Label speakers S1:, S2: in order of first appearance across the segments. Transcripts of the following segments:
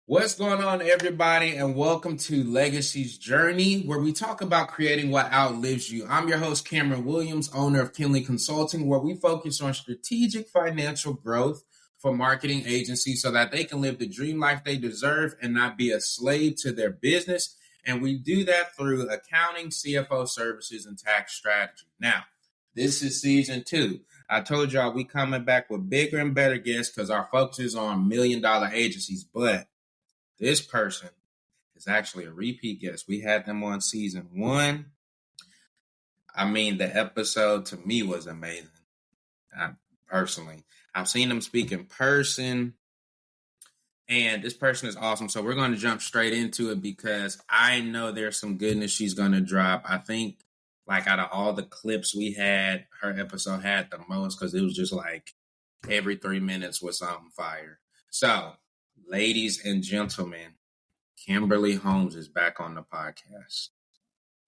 S1: What's going on, everybody, and welcome to Legacy's Journey, where we talk about creating what outlives you. I'm your host, Cameron Williams, owner of Kinley Consulting, where we focus on strategic financial growth for marketing agencies so that they can live the dream life they deserve and not be a slave to their business. And we do that through accounting, CFO services, and tax strategy. Now, this is season 2. I told y'all we coming back with bigger and better guests because our focus is on million-dollar agencies, but this person is actually a repeat guest. We had them on season 1. I mean, the episode to me was amazing. Personally, I've seen them speak in person, and this person is awesome. So we're going to jump straight into it because I know there's some goodness she's going to drop. I think, like, out of all the clips we had, her episode had the most because it was just like every 3 minutes was something fire. So, ladies and gentlemen, Kimberly Holmes is back on the podcast.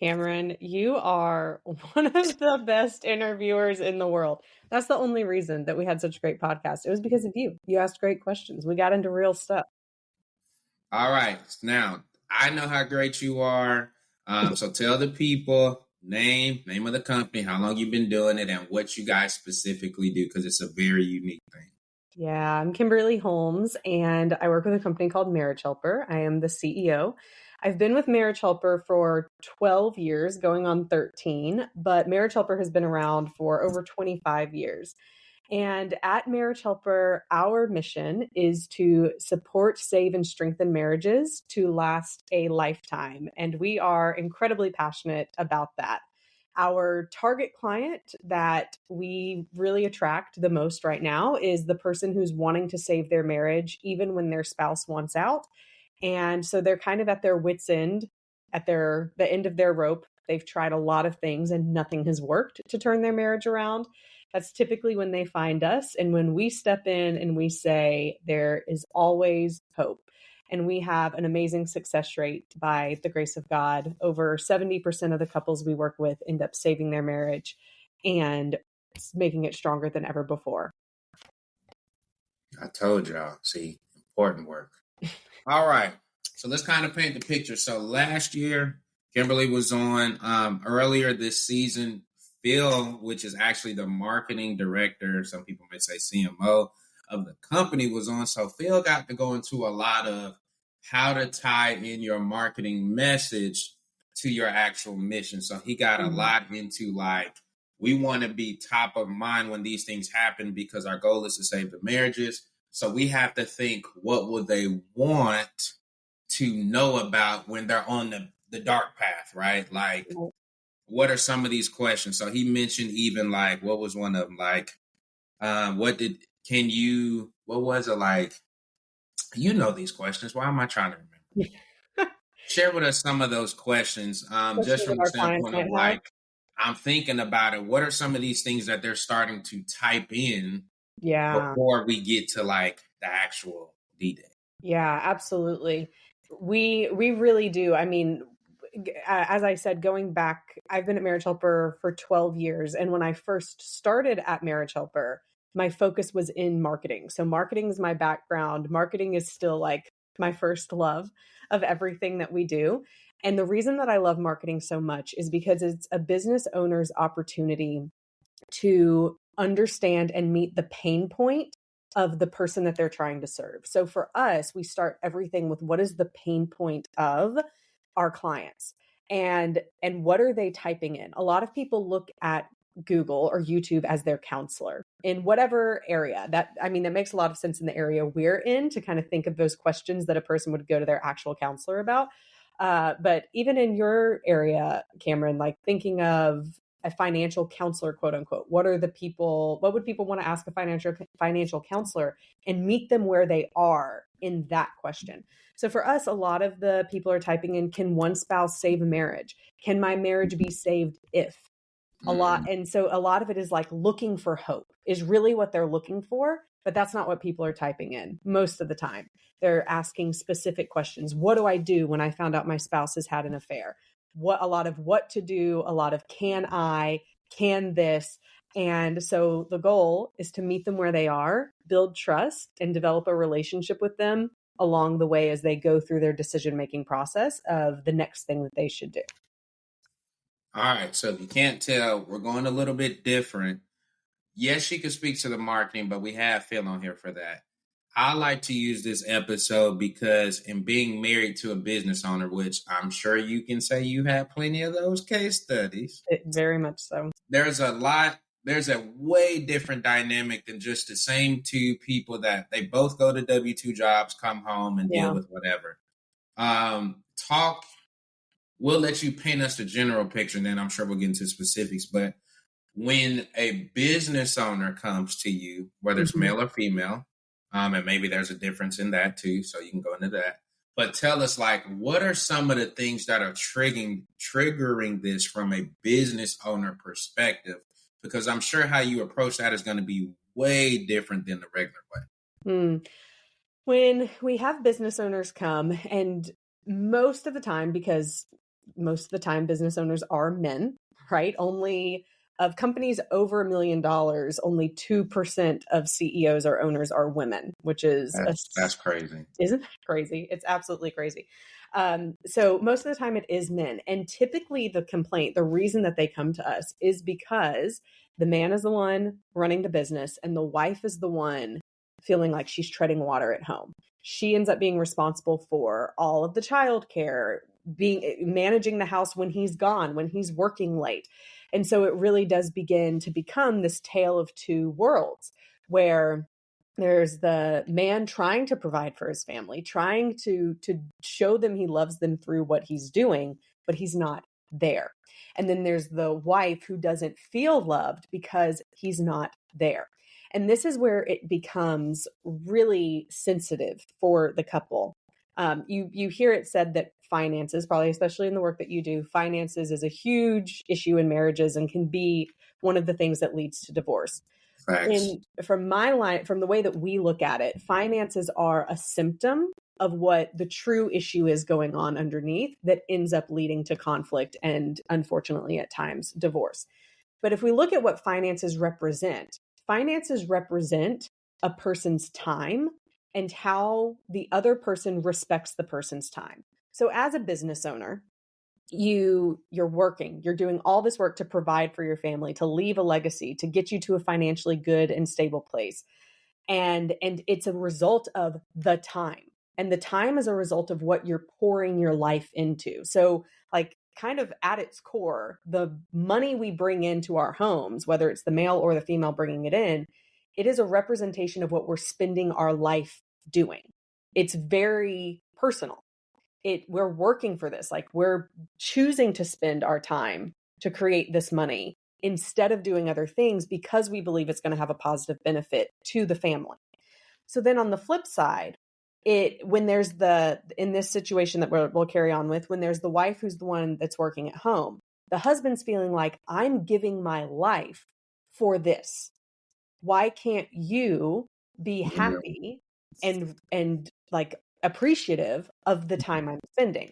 S2: Cameron, you are one of the best interviewers in the world. That's the only reason that we had such a great podcast. It was because of you. You asked great questions. We got into real stuff.
S1: All right. Now, I know how great you are. So tell the people name of the company, how long you've been doing it, and what you guys specifically do, because it's a very unique thing.
S2: Yeah, I'm Kimberly Holmes, and I work with a company called Marriage Helper. I am the CEO. I've been with Marriage Helper for 12 years, going on 13, but Marriage Helper has been around for over 25 years. And at Marriage Helper, our mission is to support, save, and strengthen marriages to last a lifetime. And we are incredibly passionate about that. Our target client that we really attract the most right now is the person who's wanting to save their marriage, even when their spouse wants out. And so they're kind of at their wits' end, at the end of their rope. They've tried a lot of things and nothing has worked to turn their marriage around. That's typically when they find us. And when we step in and we say, there is always hope. And we have an amazing success rate by the grace of God. Over 70% of the couples we work with end up saving their marriage and making it stronger than ever before.
S1: I told y'all, see, important work. All right. So let's kind of paint the picture. So last year, Kimberly was on. Earlier this season, Phil, which is actually the marketing director, some people may say CMO of the company, was on. So Phil got to go into a lot of how to tie in your marketing message to your actual mission. So he got a lot into, like, we want to be top of mind when these things happen because our goal is to save the marriages. So we have to think, what will they want to know about when they're on the dark path, right? Like, what are some of these questions? So he mentioned even, like, what was one of them? Like, what was it like? You know these questions. Why am I trying to remember? Share with us some of those questions, just from the standpoint of, like, I'm thinking about it. What are some of these things that they're starting to type in before we get to, like, the actual D-Day?
S2: Yeah, absolutely. We really do. I mean, as I said, going back, I've been at Marriage Helper for 12 years. And when I first started at Marriage Helper, my focus was in marketing. So marketing is my background. Marketing is still like my first love of everything that we do. And the reason that I love marketing so much is because it's a business owner's opportunity to understand and meet the pain point of the person that they're trying to serve. So for us, we start everything with what is the pain point of our clients and what are they typing in? A lot of people look at Google or YouTube as their counselor in whatever area. That makes a lot of sense in the area we're in to kind of think of those questions that a person would go to their actual counselor about. But even in your area, Cameron, like thinking of a financial counselor, quote unquote, what would people want to ask a financial counselor and meet them where they are in that question? So for us, a lot of the people are typing in, can one spouse save a marriage? Can my marriage be saved if? A lot. And so a lot of it is like looking for hope is really what they're looking for, but that's not what people are typing in most of the time. They're asking specific questions. What do I do when I found out my spouse has had an affair? A lot of what to do, a lot of can this. And so the goal is to meet them where they are, build trust and develop a relationship with them along the way as they go through their decision-making process of the next thing that they should do.
S1: All right. So if you can't tell, we're going a little bit different. Yes, she could speak to the marketing, but we have Phil on here for that. I like to use this episode because in being married to a business owner, which I'm sure you can say you have plenty of those case studies.
S2: Very much so.
S1: There's a way different dynamic than just the same two people that they both go to W-2 jobs, come home and deal with whatever. We'll let you paint us the general picture, and then I'm sure we'll get into specifics. But when a business owner comes to you, whether it's male or female, and maybe there's a difference in that too, so you can go into that. But tell us, what are some of the things that are triggering this from a business owner perspective? Because I'm sure how you approach that is going to be way different than the regular way.
S2: When we have business owners come, and most of the time business owners are men, right? Only of companies over $1 million, only 2% of CEOs or owners are women, which is
S1: that's crazy.
S2: Isn't that crazy? It's absolutely crazy. So most of the time it is men. And typically the reason that they come to us is because the man is the one running the business and the wife is the one feeling like she's treading water at home. She ends up being responsible for all of the childcare, managing the house when he's gone, when he's working late. And so it really does begin to become this tale of two worlds, where there's the man trying to provide for his family, trying to show them he loves them through what he's doing, but he's not there. And then there's the wife who doesn't feel loved because he's not there. And this is where it becomes really sensitive for the couple. You hear it said that finances, probably especially in the work that you do, finances is a huge issue in marriages and can be one of the things that leads to divorce. From the way that we look at it, finances are a symptom of what the true issue is going on underneath that ends up leading to conflict and, unfortunately, at times, divorce. But if we look at what finances represent a person's time and how the other person respects the person's time. So as a business owner, you're working, you're doing all this work to provide for your family, to leave a legacy, to get you to a financially good and stable place. And it's a result of the time. And the time is a result of what you're pouring your life into. So kind of at its core, the money we bring into our homes, whether it's the male or the female bringing it in, it is a representation of what we're spending our life doing. It's very personal. We're working for this. We're choosing to spend our time to create this money instead of doing other things because we believe it's going to have a positive benefit to the family. So then on the flip side, when there's in this situation that we'll carry on with, when there's the wife who's the one that's working at home, the husband's feeling like, I'm giving my life for this. Why can't you be happy and appreciative of the time I'm spending?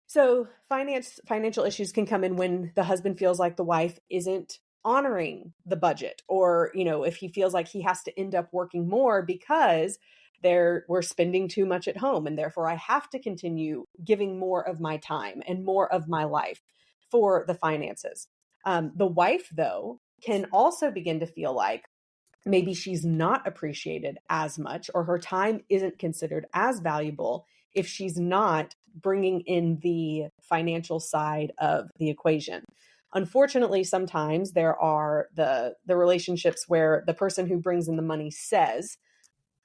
S2: So financial issues can come in when the husband feels like the wife isn't honoring the budget, or, if he feels like he has to end up working more because we're spending too much at home, and therefore I have to continue giving more of my time and more of my life for the finances. The wife, though, can also begin to feel like maybe she's not appreciated as much, or her time isn't considered as valuable if she's not bringing in the financial side of the equation. Unfortunately, sometimes there are the relationships where the person who brings in the money says,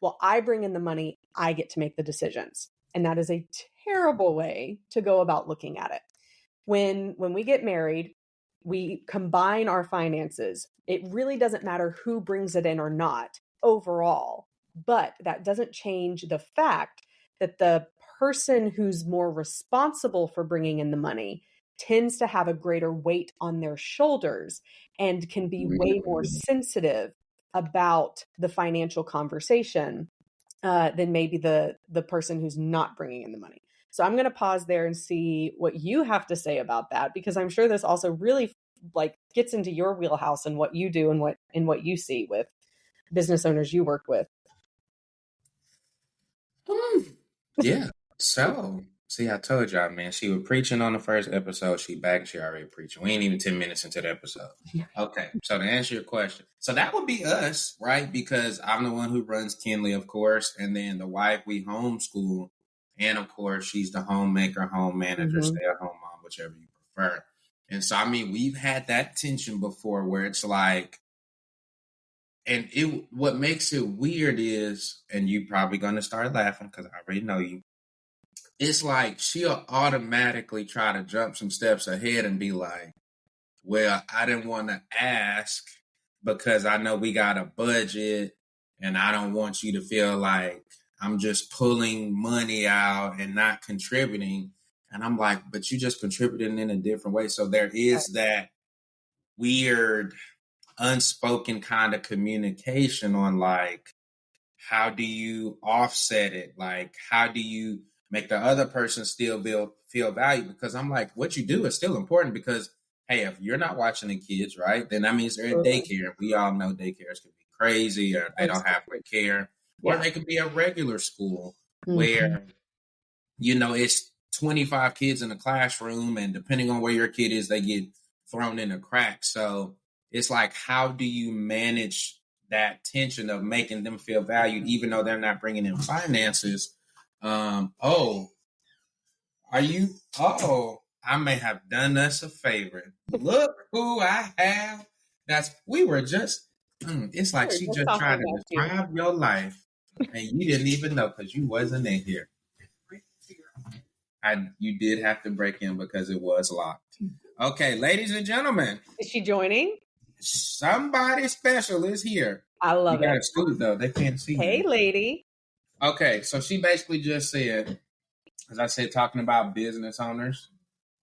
S2: well, I bring in the money, I get to make the decisions. And that is a terrible way to go about looking at it. When we get married, we combine our finances. It really doesn't matter who brings it in or not overall, but that doesn't change the fact that the person who's more responsible for bringing in the money tends to have a greater weight on their shoulders and can be way more sensitive about the financial conversation than maybe the person who's not bringing in the money. So I'm going to pause there and see what you have to say about that, because I'm sure this also really gets into your wheelhouse and what you do and what you see with business owners you work with.
S1: Yeah. So, see, I told y'all, man, she was preaching on the first episode. She back, she already preaching. We ain't even 10 minutes into the episode. Okay. So to answer your question, so that would be us, right? Because I'm the one who runs Kinley, of course. And then the wife, we homeschool. And of course, she's the homemaker, home manager, stay at home mom, whichever you prefer. And so, I mean, we've had that tension before where it's like, and what makes it weird is, and you probably gonna start laughing because I already know you. It's like she'll automatically try to jump some steps ahead and be like, well, I didn't want to ask because I know we got a budget and I don't want you to feel like I'm just pulling money out and not contributing. And I'm like, but you just contributing in a different way. So there is that weird unspoken kind of communication on like, how do you offset it? Like, how do you make the other person still feel valued? Because I'm like, what you do is still important because, hey, if you're not watching the kids, right, then that means they're in daycare. We all know daycares can be crazy or they don't have good care. Or they could be a regular school where, you know, it's 25 kids in a classroom and depending on where your kid is, they get thrown in a crack. So it's like, how do you manage that tension of making them feel valued, even though they're not bringing in finances? Oh, are you? Oh, I may have done us a favor. Look who I have. We were just, it's like she just tried to describe your life and you didn't even know because you wasn't in here. You did have to break in because it was locked. Okay, ladies and gentlemen.
S2: Is she joining?
S1: Somebody special is here.
S2: I love it.
S1: You got to scoot though. They can't see you.
S2: Hey, lady.
S1: Okay, so she basically just said, as I said, talking about business owners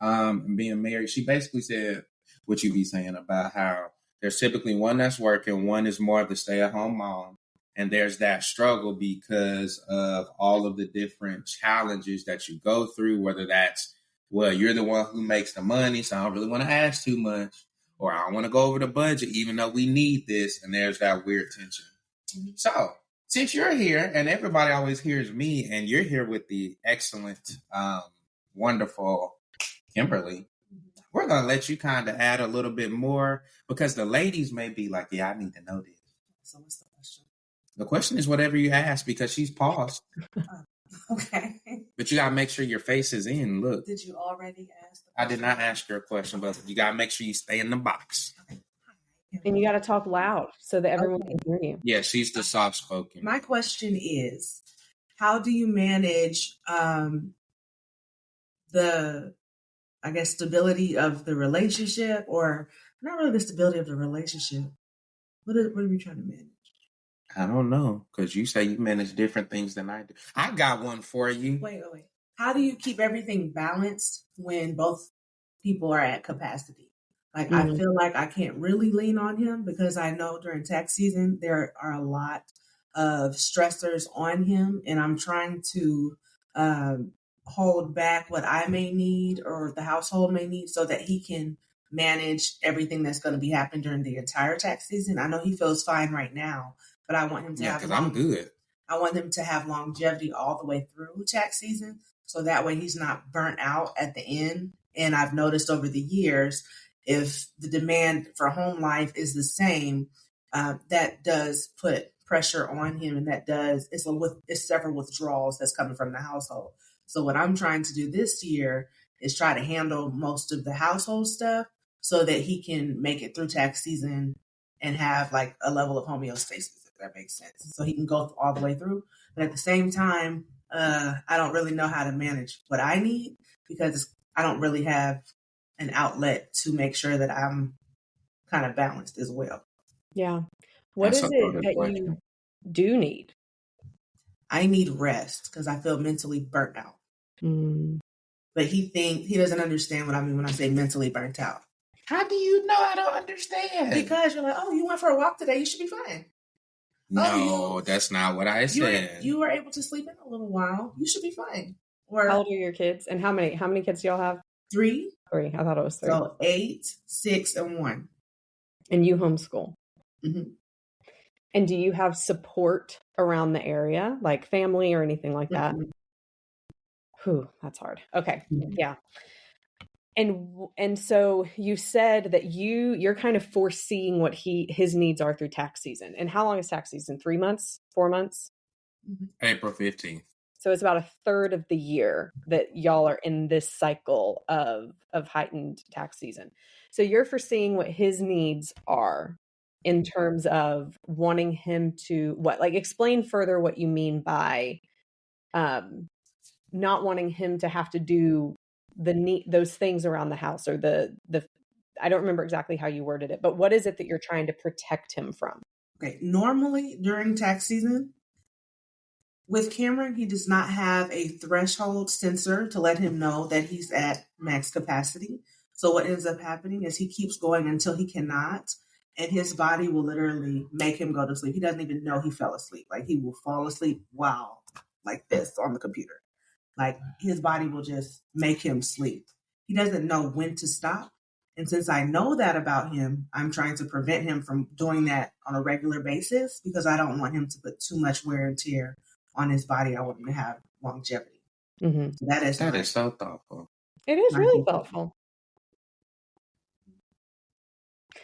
S1: and being married, she basically said what you be saying about how there's typically one that's working, one is more of the stay-at-home mom. And there's that struggle because of all of the different challenges that you go through, whether that's, well, you're the one who makes the money, so I don't really want to ask too much, or I don't want to go over the budget, even though we need this. And there's that weird tension. Mm-hmm. So since you're here and everybody always hears me and you're here with the excellent, wonderful Kimberly, we're going to let you kind of add a little bit more because the ladies may be like, yeah, I need to know this.
S3: So what's the question?
S1: The question is whatever you ask because she's paused.
S3: Okay.
S1: But you got to make sure your face is in. Look.
S3: Did you already ask?
S1: I did not ask your question, but you got to make sure you stay in the box.
S2: Okay. And you got to talk loud so that everyone can hear you.
S1: Yeah, she's the soft spoken.
S3: My question is, how do you manage the, I guess, stability of the relationship, or not really the stability of the relationship? What are we trying to manage?
S1: I don't know, because you say you manage different things than I do. I got one for you.
S3: Wait. How do you keep everything balanced when both people are at capacity? Like, I feel like I can't really lean on him because I know during tax season, there are a lot of stressors on him. And I'm trying to hold back what I may need or the household may need so that he can manage everything that's going to be happening during the entire tax season. I know he feels fine right now, but I want him to have.
S1: Because I'm good.
S3: I want him to have longevity all the way through tax season, so that way he's not burnt out at the end. And I've noticed over the years, if the demand for home life is the same, that does put pressure on him, and it's several withdrawals that's coming from the household. So what I'm trying to do this year is try to handle most of the household stuff so that he can make it through tax season and have like a level of homeostasis, if that makes sense. So he can go all the way through. But at the same time, I don't really know how to manage what I need because I don't really have an outlet to make sure that I'm kind of balanced as well.
S2: Yeah. What is it that you do need?
S3: I need rest because I feel mentally burnt out. But he doesn't understand what I mean when I say mentally burnt out.
S1: How do you know I don't understand?
S3: Because you're like, oh, you went for a walk today. You should be fine.
S1: No, that's not what I said.
S3: You were able to sleep in a little while. You should be fine. Or
S2: how old are your kids? And how many kids do y'all have?
S3: 3.
S2: 3. I thought it was 3.
S3: So 8, 6, and 1.
S2: And you homeschool.
S3: Mm-hmm.
S2: And do you have support around the area, like family or anything like that?
S3: Mhm.
S2: Whew, that's hard. Okay.
S3: Mhm.
S2: Yeah. And so you said that you're kind of foreseeing what his needs are through tax season. And how long is tax season? 3 months? 4 months?
S1: April 15th.
S2: So it's about a third of the year that y'all are in this cycle of heightened tax season. So you're foreseeing what his needs are in terms of wanting him to what, like, explain further what you mean by not wanting him to have to do those things around the house, or the I don't remember exactly how you worded it, but what is it that you're trying to protect him from?
S3: Okay, normally during tax season, with Cameron, he does not have a threshold sensor to let him know that he's at max capacity. So what ends up happening is he keeps going until he cannot, and his body will literally make him go to sleep. He doesn't even know he fell asleep. Like, he will fall asleep while like this on the computer. Like, his body will just make him sleep. He doesn't know when to stop. And since I know that about him, I'm trying to prevent him from doing that on a regular basis, because I don't want him to put too much wear and tear on his body. I want him to have longevity.
S2: Mm-hmm.
S3: So that is
S1: so thoughtful.
S2: It is really thoughtful.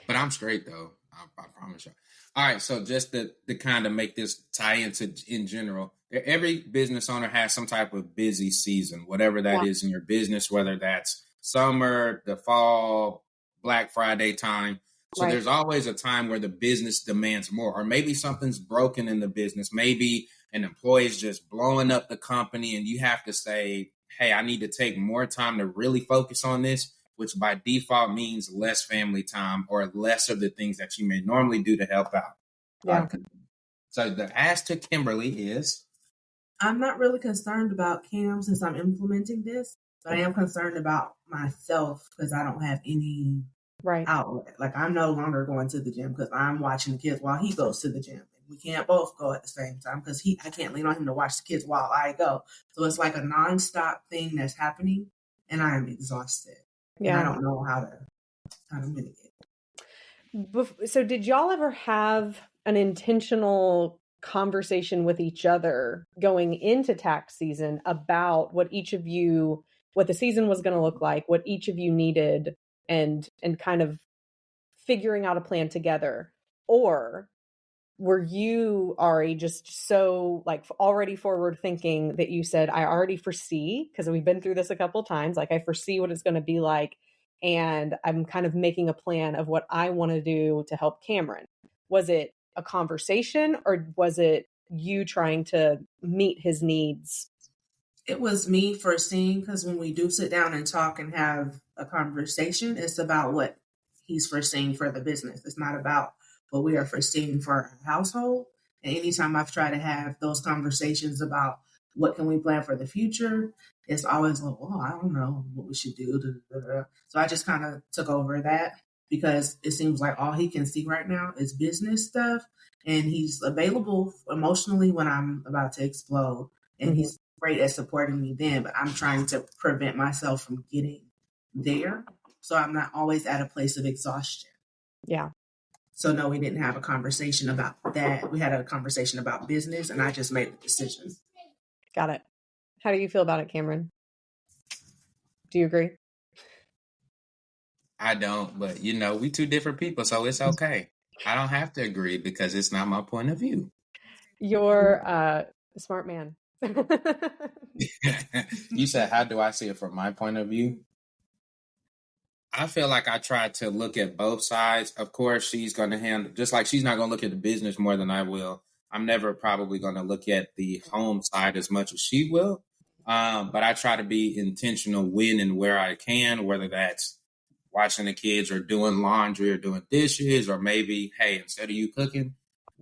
S1: But I'm straight though. I promise you. All right. So just to kind of make this tie into in general, every business owner has some type of busy season, whatever that is in your business, whether that's summer, the fall, Black Friday time. So there's always a time where the business demands more, or maybe something's broken in the business. Maybe an employee is just blowing up the company and you have to say, hey, I need to take more time to really focus on this, which by default means less family time or less of the things that you may normally do to help out.
S2: Yeah.
S1: So the ask to Kimberly is,
S3: I'm not really concerned about Cam since I'm implementing this, but I am concerned about myself because I don't have any outlet. Like, I'm no longer going to the gym because I'm watching the kids while he goes to the gym. We can't both go at the same time because I can't lean on him to watch the kids while I go. So it's like a nonstop thing that's happening, and I am exhausted. Yeah. And I don't know how to mitigate it.
S2: So did y'all ever have an intentional conversation with each other going into tax season about what the season was going to look like, what each of you needed, and kind of figuring out a plan together? Or were you, Ari, just so like already forward thinking that you said, I already foresee, because we've been through this a couple of times, like I foresee what it's going to be like, and I'm kind of making a plan of what I want to do to help Cameron? Was it a conversation, or was it you trying to meet his needs?
S3: It was me foreseeing, because when we do sit down and talk and have a conversation, it's about what he's foreseeing for the business. It's not about what we are foreseeing for our household. And anytime I've tried to have those conversations about what can we plan for the future, it's always like, oh, I don't know what we should do. So I just kind of took over that, because it seems like all he can see right now is business stuff. And he's available emotionally when I'm about to explode. And he's great at supporting me then, but I'm trying to prevent myself from getting there. So I'm not always at a place of exhaustion.
S2: Yeah.
S3: So no, we didn't have a conversation about that. We had a conversation about business, and I just made the decision.
S2: Got it. How do you feel about it, Cameron? Do you agree?
S1: I don't, but we two different people, so it's okay. I don't have to agree because it's not my point of view.
S2: You're a smart man.
S1: You said, how do I see it from my point of view? I feel like I try to look at both sides. Of course, she's going to handle, just like she's not going to look at the business more than I will. I'm never probably going to look at the home side as much as she will. But I try to be intentional when and where I can, whether that's watching the kids or doing laundry or doing dishes, or maybe, hey, instead of you cooking,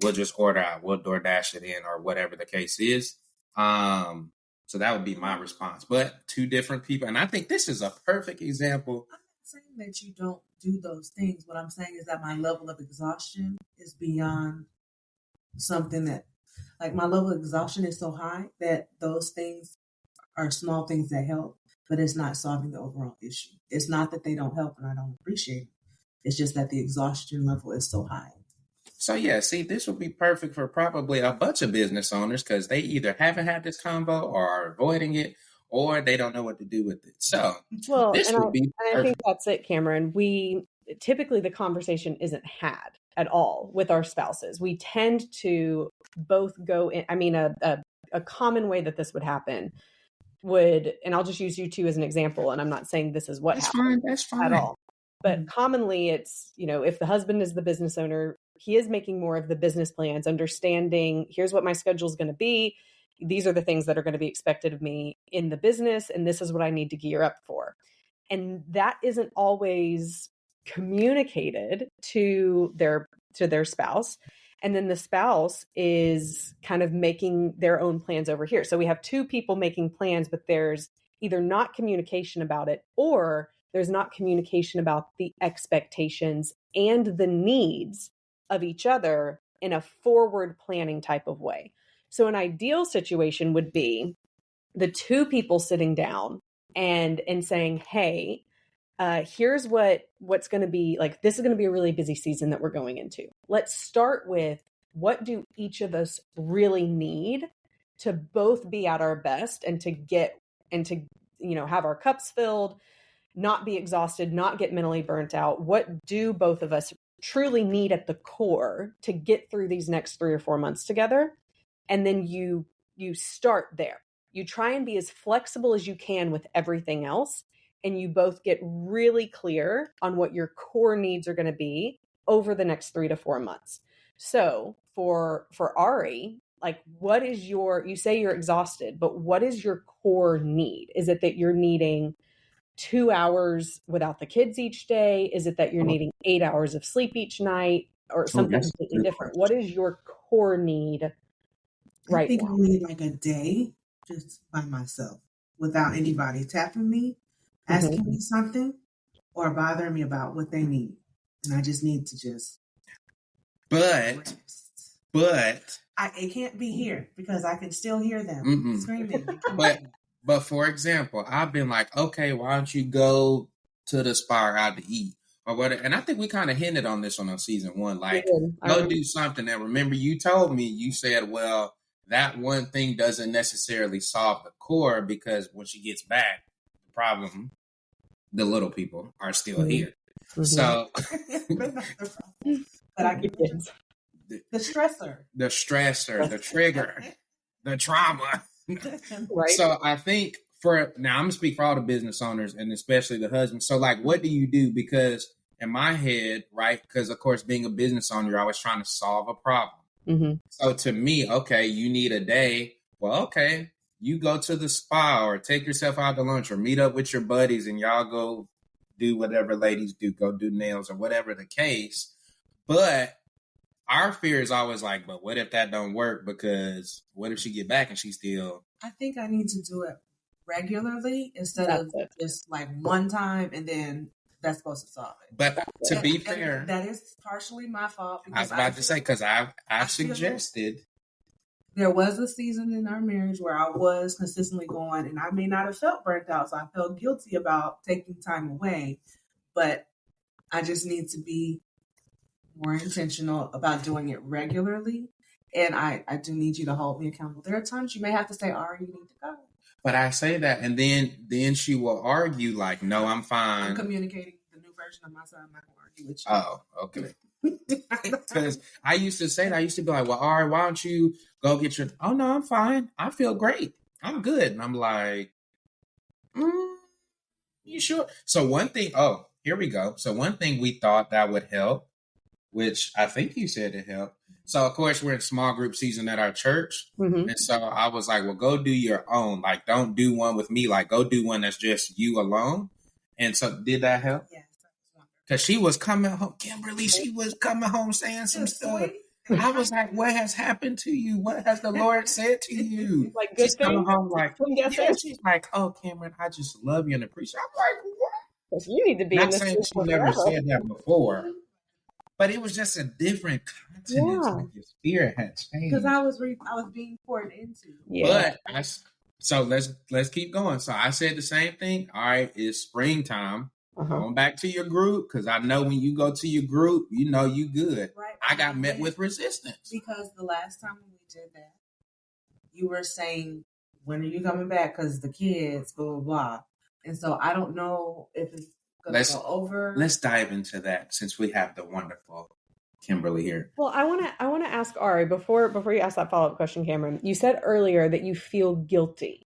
S1: we'll just order out. We'll DoorDash it in, or whatever the case is. So that would be my response. But two different people. And I think this is a perfect example.
S3: I'm not saying that you don't do those things. What I'm saying is that my level of exhaustion is beyond something that, like, my level of exhaustion is so high that those things are small things that help, but it's not solving the overall issue. It's not that they don't help and I don't appreciate it. It's just that the exhaustion level is so high.
S1: So yeah, see, this would be perfect for probably a bunch of business owners because they either haven't had this convo or are avoiding it, or they don't know what to do with it. So
S2: Well,
S1: this would be
S2: I think
S1: perfect.
S2: that's it, Cameron. We typically, the conversation isn't had at all with our spouses. We tend to both go in. I mean, a common way that this would happen would, and I'll just use you two as an example, and I'm not saying this is what
S1: That's
S2: happens
S1: fine. That's
S2: at
S1: fine.
S2: all. But commonly it's, if the husband is the business owner, he is making more of the business plans, understanding here's what my schedule is going to be. These are the things that are going to be expected of me in the business, and this is what I need to gear up for. And that isn't always communicated to their spouse. And then the spouse is kind of making their own plans over here. So we have two people making plans, but there's either not communication about it, or there's not communication about the expectations and the needs of each other in a forward planning type of way. So an ideal situation would be the two people sitting down and saying, hey, here's what's going to be like. This is going to be a really busy season that we're going into. Let's start with, what do each of us really need to both be at our best and to have our cups filled, not be exhausted, not get mentally burnt out. What do both of us truly need at the core to get through these next 3 or 4 months together? And then you start there. You try and be as flexible as you can with everything else. And you both get really clear on what your core needs are going to be over the next 3 to 4 months. So for Ari, like, what is you say you're exhausted, but what is your core need? Is it that you're needing 2 hours without the kids each day? Is it that you're needing 8 hours of sleep each night, or something completely different? What is your core need right now?
S3: I think I need like a day just by myself without anybody tapping me, asking me something, or bothering me about what they need. And I just need to just
S1: rest.
S3: It can't be here because I can still hear them screaming.
S1: But for example, I've been like, okay, why don't you go to the spa or out to eat or whatever? And I think we kind of hinted on this on season 1. Like, go do something. And remember, you told me, you said, well, that one thing doesn't necessarily solve the core, because when she gets back, the problem, the little people are still here. So,
S3: but I get the stressor,
S1: the trigger, the trauma.
S2: Right.
S1: So I think I'm gonna speak for all the business owners and especially the husbands. So like, what do you do? Because in my head, right? Because of course, being a business owner, you're always trying to solve a problem. So to me, okay, you need a day. Well, okay, you go to the spa or take yourself out to lunch or meet up with your buddies and y'all go do whatever ladies do, go do nails or whatever the case. But our fear is always like, but what if that don't work? Because what if she get back and she still...
S3: I think I need to do it regularly instead of just like one time and then that's supposed to solve it.
S1: But to be fair...
S3: That is partially my fault.
S1: I was about to say, because I've suggested...
S3: There was a season in our marriage where I was consistently going, and I may not have felt burnt out, so I felt guilty about taking time away. But I just need to be more intentional about doing it regularly. And I do need you to hold me accountable. There are times you may have to say, Ari, you need to go.
S1: But I say that, and then she will argue like, no, I'm fine.
S3: I'm communicating the new version of myself. I'm not going to argue with you.
S1: Oh, okay. Because I used to say that. I used to be like, well, Ari, why don't you go get your... Oh, no, I'm fine. I feel great. I'm good. And I'm like, you sure? So one thing... Oh, here we go. So one thing we thought that would help, which I think you said it helped. So, of course, we're in small group season at our church. And so I was like, well, go do your own. Like, don't do one with me. Like, go do one that's just you alone. And so did that help?
S3: Yes.
S1: Because she was coming home. Kimberly, she was coming home saying some stuff. I was like, what has happened to you? What has the Lord said to you?
S2: Like, good
S1: she's coming home like,
S2: yeah,
S1: she's like, oh, Cameron, I just love you and appreciate you. I'm like, what?
S2: You need to be
S1: not saying she never said that before. But it was just a different continent. Like your spirit had changed.
S3: Because I was being poured into.
S1: Yeah. But so let's keep going. So I said the same thing. All right, it's springtime. Going back to your group, because I know when you go to your group, you know you good.
S3: Right.
S1: I got met with resistance.
S3: Because the last time when we did that, you were saying, when are you coming back? Because the kids, blah, blah, blah. And so I don't know if it's going to go over.
S1: Let's dive into that since we have the wonderful Kimberly here.
S2: Well, I want to ask Ari before you ask that follow-up question, Cameron. You said earlier that you feel guilty.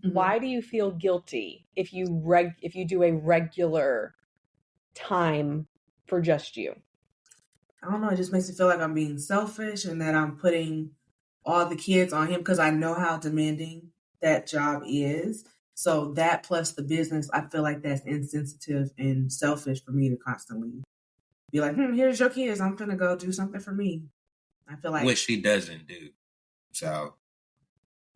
S2: Mm-hmm. Why do you feel guilty if you do a regular time for just you?
S3: I don't know. It just makes me feel like I'm being selfish and that I'm putting all the kids on him because I know how demanding that job is. So that plus the business, I feel like that's insensitive and selfish for me to constantly be like, here's your kids. I'm going to go do something for me. I feel like.
S1: Which she doesn't do. So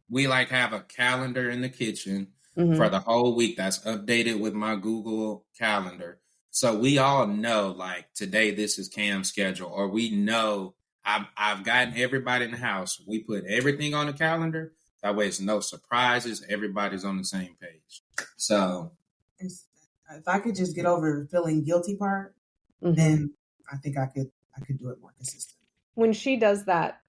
S1: we have a calendar in the kitchen for the whole week that's updated with my Google Calendar. So we all know, today this is Cam's schedule, or we know I've gotten everybody in the house. We put everything on the calendar. That way it's no surprises. Everybody's on the same page. So
S3: if I could just get over the feeling guilty part, then I think I could do it more consistently.
S2: When she does that,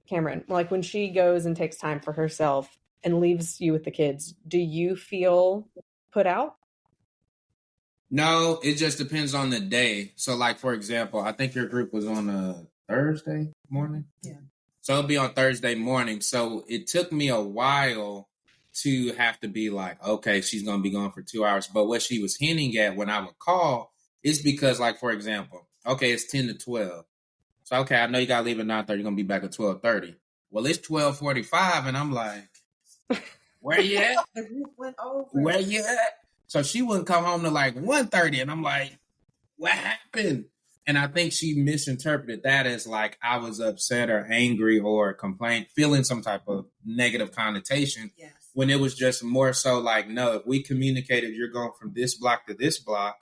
S2: Cameron, when she goes and takes time for herself and leaves you with the kids, do you feel put out?
S1: No, it just depends on the day. So, for example, I think your group was on a Thursday morning.
S3: Yeah.
S1: So it'll be on Thursday morning. So it took me a while to have to be okay, she's going to be gone for 2 hours. But what she was hinting at when I would call is because, for example, okay, it's 10 to 12. So, okay, I know you got to leave at 9:30. You're going to be back at 12:30. Well, it's 12:45, and I'm like, where you at?
S3: The group went over.
S1: Where you at? So she wouldn't come home to 1:30, and I'm like, what happened? And I think she misinterpreted that as I was upset or angry or complained, feeling some type of negative connotation.
S3: Yes.
S1: When it was just more so no, if we communicated you're going from this block to this block,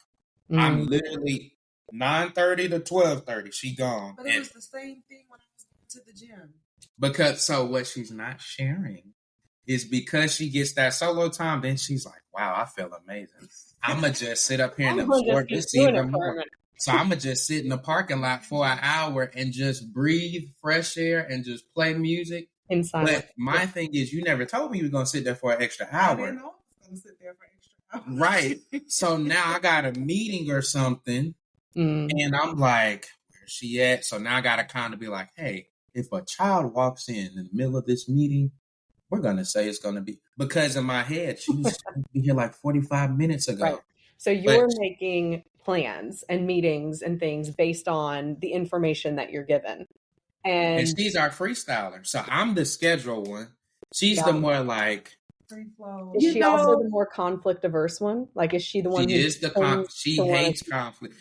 S1: I'm literally 9:30 to 12:30, she gone.
S3: But it was the same thing when I was going to the gym.
S1: Because what she's not sharing is because she gets that solo time, then she's like, wow, I feel amazing. I'm going to just sit up here and absorb this even more. So I'm going to just sit in the parking lot for an hour and just breathe fresh air and just play music.
S2: Inside.
S1: But my thing is, you never told me you were going to sit there for an extra hour.
S3: I didn't know I was going to sit there for an extra hour.
S1: Right. So now I got a meeting or something, and I'm like, where's she at? So now I got to kind of be like, hey, if a child walks in the middle of this meeting, we're going to say it's going to be, because in my head, she was supposed to be here 45 minutes ago.
S2: Right. So you're making plans and meetings and things based on the information that you're given. And
S1: she's our freestyler. So I'm the schedule one. She's the more
S3: free flow.
S2: Is she also the more conflict averse one? Is she the one
S1: she is the she hates conflict.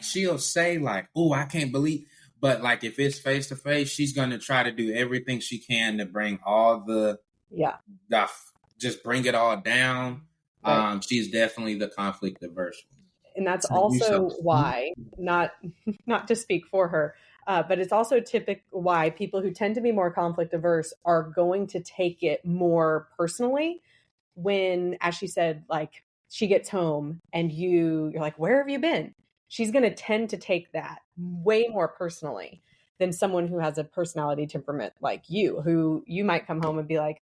S1: She'll say oh, I can't believe. But if it's face to face, she's going to try to do everything she can to bring all the just bring it all down. Right. She's definitely the conflict averse one.
S2: And that's also why, not to speak for her, but it's also why people who tend to be more conflict averse are going to take it more personally when, as she said, she gets home and you're like, where have you been? She's going to tend to take that way more personally than someone who has a personality temperament like you, who you might come home and be like,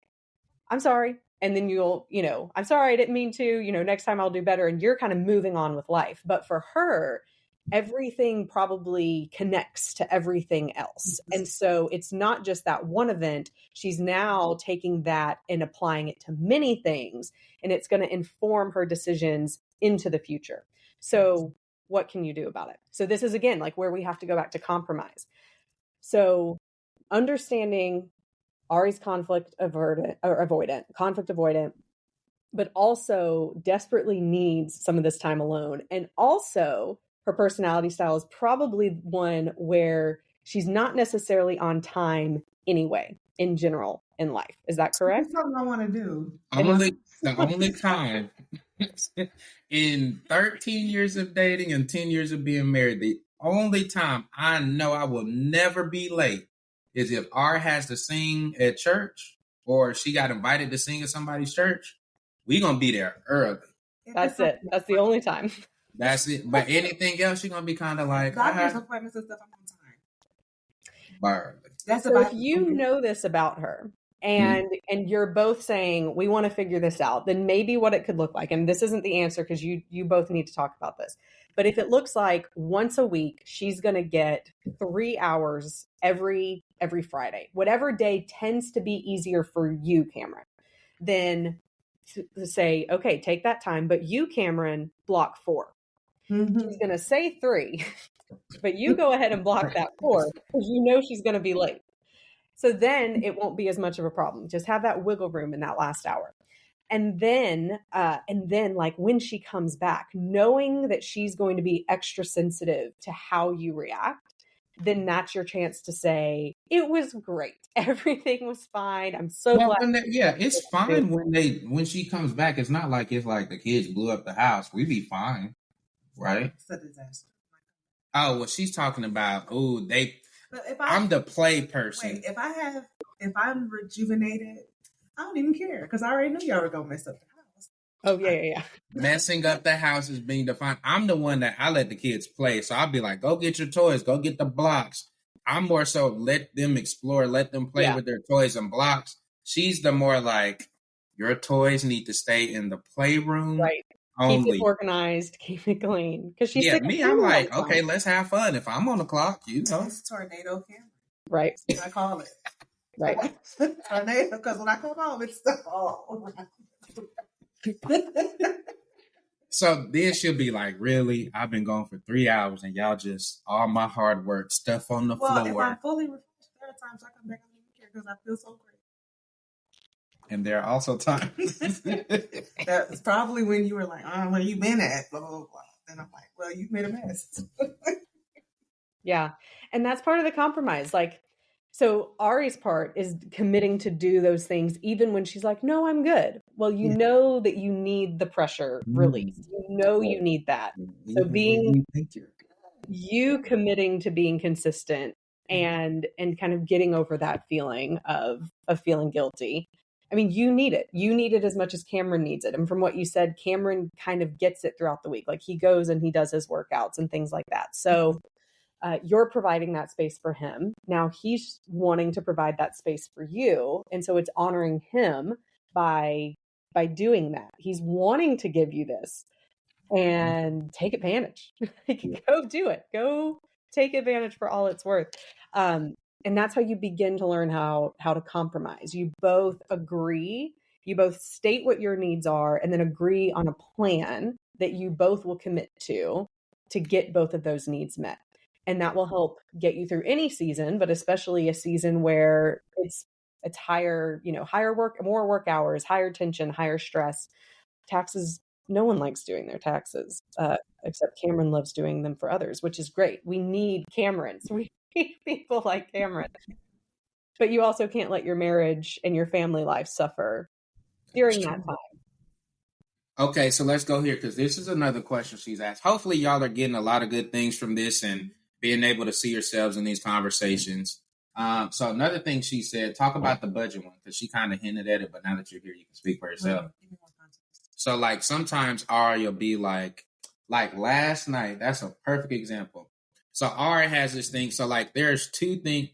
S2: I'm sorry. And then you'll, I'm sorry, I didn't mean to, next time I'll do better. And you're kind of moving on with life. But for her, everything probably connects to everything else. And so it's not just that one event. She's now taking that and applying it to many things. And it's going to inform her decisions into the future. So what can you do about it? So this is, again, where we have to go back to compromise. So understanding Ari's conflict avoidant, but also desperately needs some of this time alone. And also her personality style is probably one where she's not necessarily on time anyway, in general, in life. Is that correct?
S3: That's something I want to do.
S1: The only time in 13 years of dating and 10 years of being married, the only time I know I will never be late is if R has to sing at church or she got invited to sing at somebody's church. We're going to be there early.
S2: That's it. That's the only time.
S1: That's it. But anything else, you're going to be kind of
S3: doctor's appointments and stuff, I'm on time.
S1: Barely.
S3: That's
S2: So if you know this about her and you're both saying we want to figure this out, then maybe what it could look like, and this isn't the answer because you both need to talk about this. But if it looks like once a week, she's going to get 3 hours every Friday, whatever day tends to be easier for you, Cameron, then to say, okay, take that time. But you, Cameron, block 4. She's going to say 3, but you go ahead and block that 4 because you know she's going to be late. So then it won't be as much of a problem. Just have that wiggle room in that last hour. And then like when she comes back, knowing that she's going to be extra sensitive to how you react, then that's your chance to say, it was great. Everything was fine. I'm so glad.
S1: It's fine when she comes back. It's not like it's like the kids blew up the house. We be fine, right?
S3: It's a disaster.
S1: Oh, well, she's talking about,
S3: But if
S1: I'm the play person.
S3: Wait, if I'm rejuvenated, I don't even care because I already knew y'all were gonna mess up the house.
S2: Oh yeah.
S1: Messing up the house is being defined. I'm the one that I let the kids play, so I'll be like, go get your toys, go get the blocks. I'm more so let them explore, let them play with their toys and blocks. She's the more like, your toys need to stay in the playroom.
S2: Right.
S1: Only.
S2: Keep it organized, keep it clean. Because she's
S1: I'm like, okay, let's have fun. If I'm on the clock,
S3: It's tornado camera.
S2: Right.
S3: That's what I call it.
S2: Right.
S3: Tornado, because when I come home, it's stuff all around.
S1: So then she'll be like, really? I've been gone for 3 hours and y'all just, all my hard work, stuff on the floor.
S3: If I'm fully refreshed, there are times I come back and don't even care because I feel so great.
S1: And there are also times.
S3: That's probably when you were like, where you been at? Blah, blah, blah. And I'm like, well, you made a mess.
S2: Yeah. And that's part of the compromise. Like, so Ari's part is committing to do those things even when she's like, no, I'm good. Well, you know that you need the pressure release. You know you need that. So you committing to being consistent and kind of getting over that feeling of feeling guilty. I mean, you need it. You need it as much as Cameron needs it. And from what you said, Cameron kind of gets it throughout the week. Like he goes and he does his workouts and things like that. So you're providing that space for him. Now he's wanting to provide that space for you. And so it's honoring him by doing that. He's wanting to give you this and take advantage. Go do it. Go take advantage for all it's worth. And that's how you begin to learn how to compromise. You both agree, you both state what your needs are, and then agree on a plan that you both will commit to get both of those needs met. And that will help get you through any season, but especially a season where it's higher, higher work, more work hours, higher tension, higher stress. Taxes, no one likes doing their taxes, except Cameron loves doing them for others, which is great. We need Camerons. We need people like Cameron. But you also can't let your marriage and your family life suffer during that time.
S1: Okay, so let's go here because this is another question she's asked. Hopefully y'all are getting a lot of good things from this and being able to see yourselves in these conversations. So another thing she said, talk about the budget one because she kind of hinted at it, but now that you're here, you can speak for yourself. So like sometimes Ari will be like last night, that's a perfect example. So Ari has this thing. So like there's 3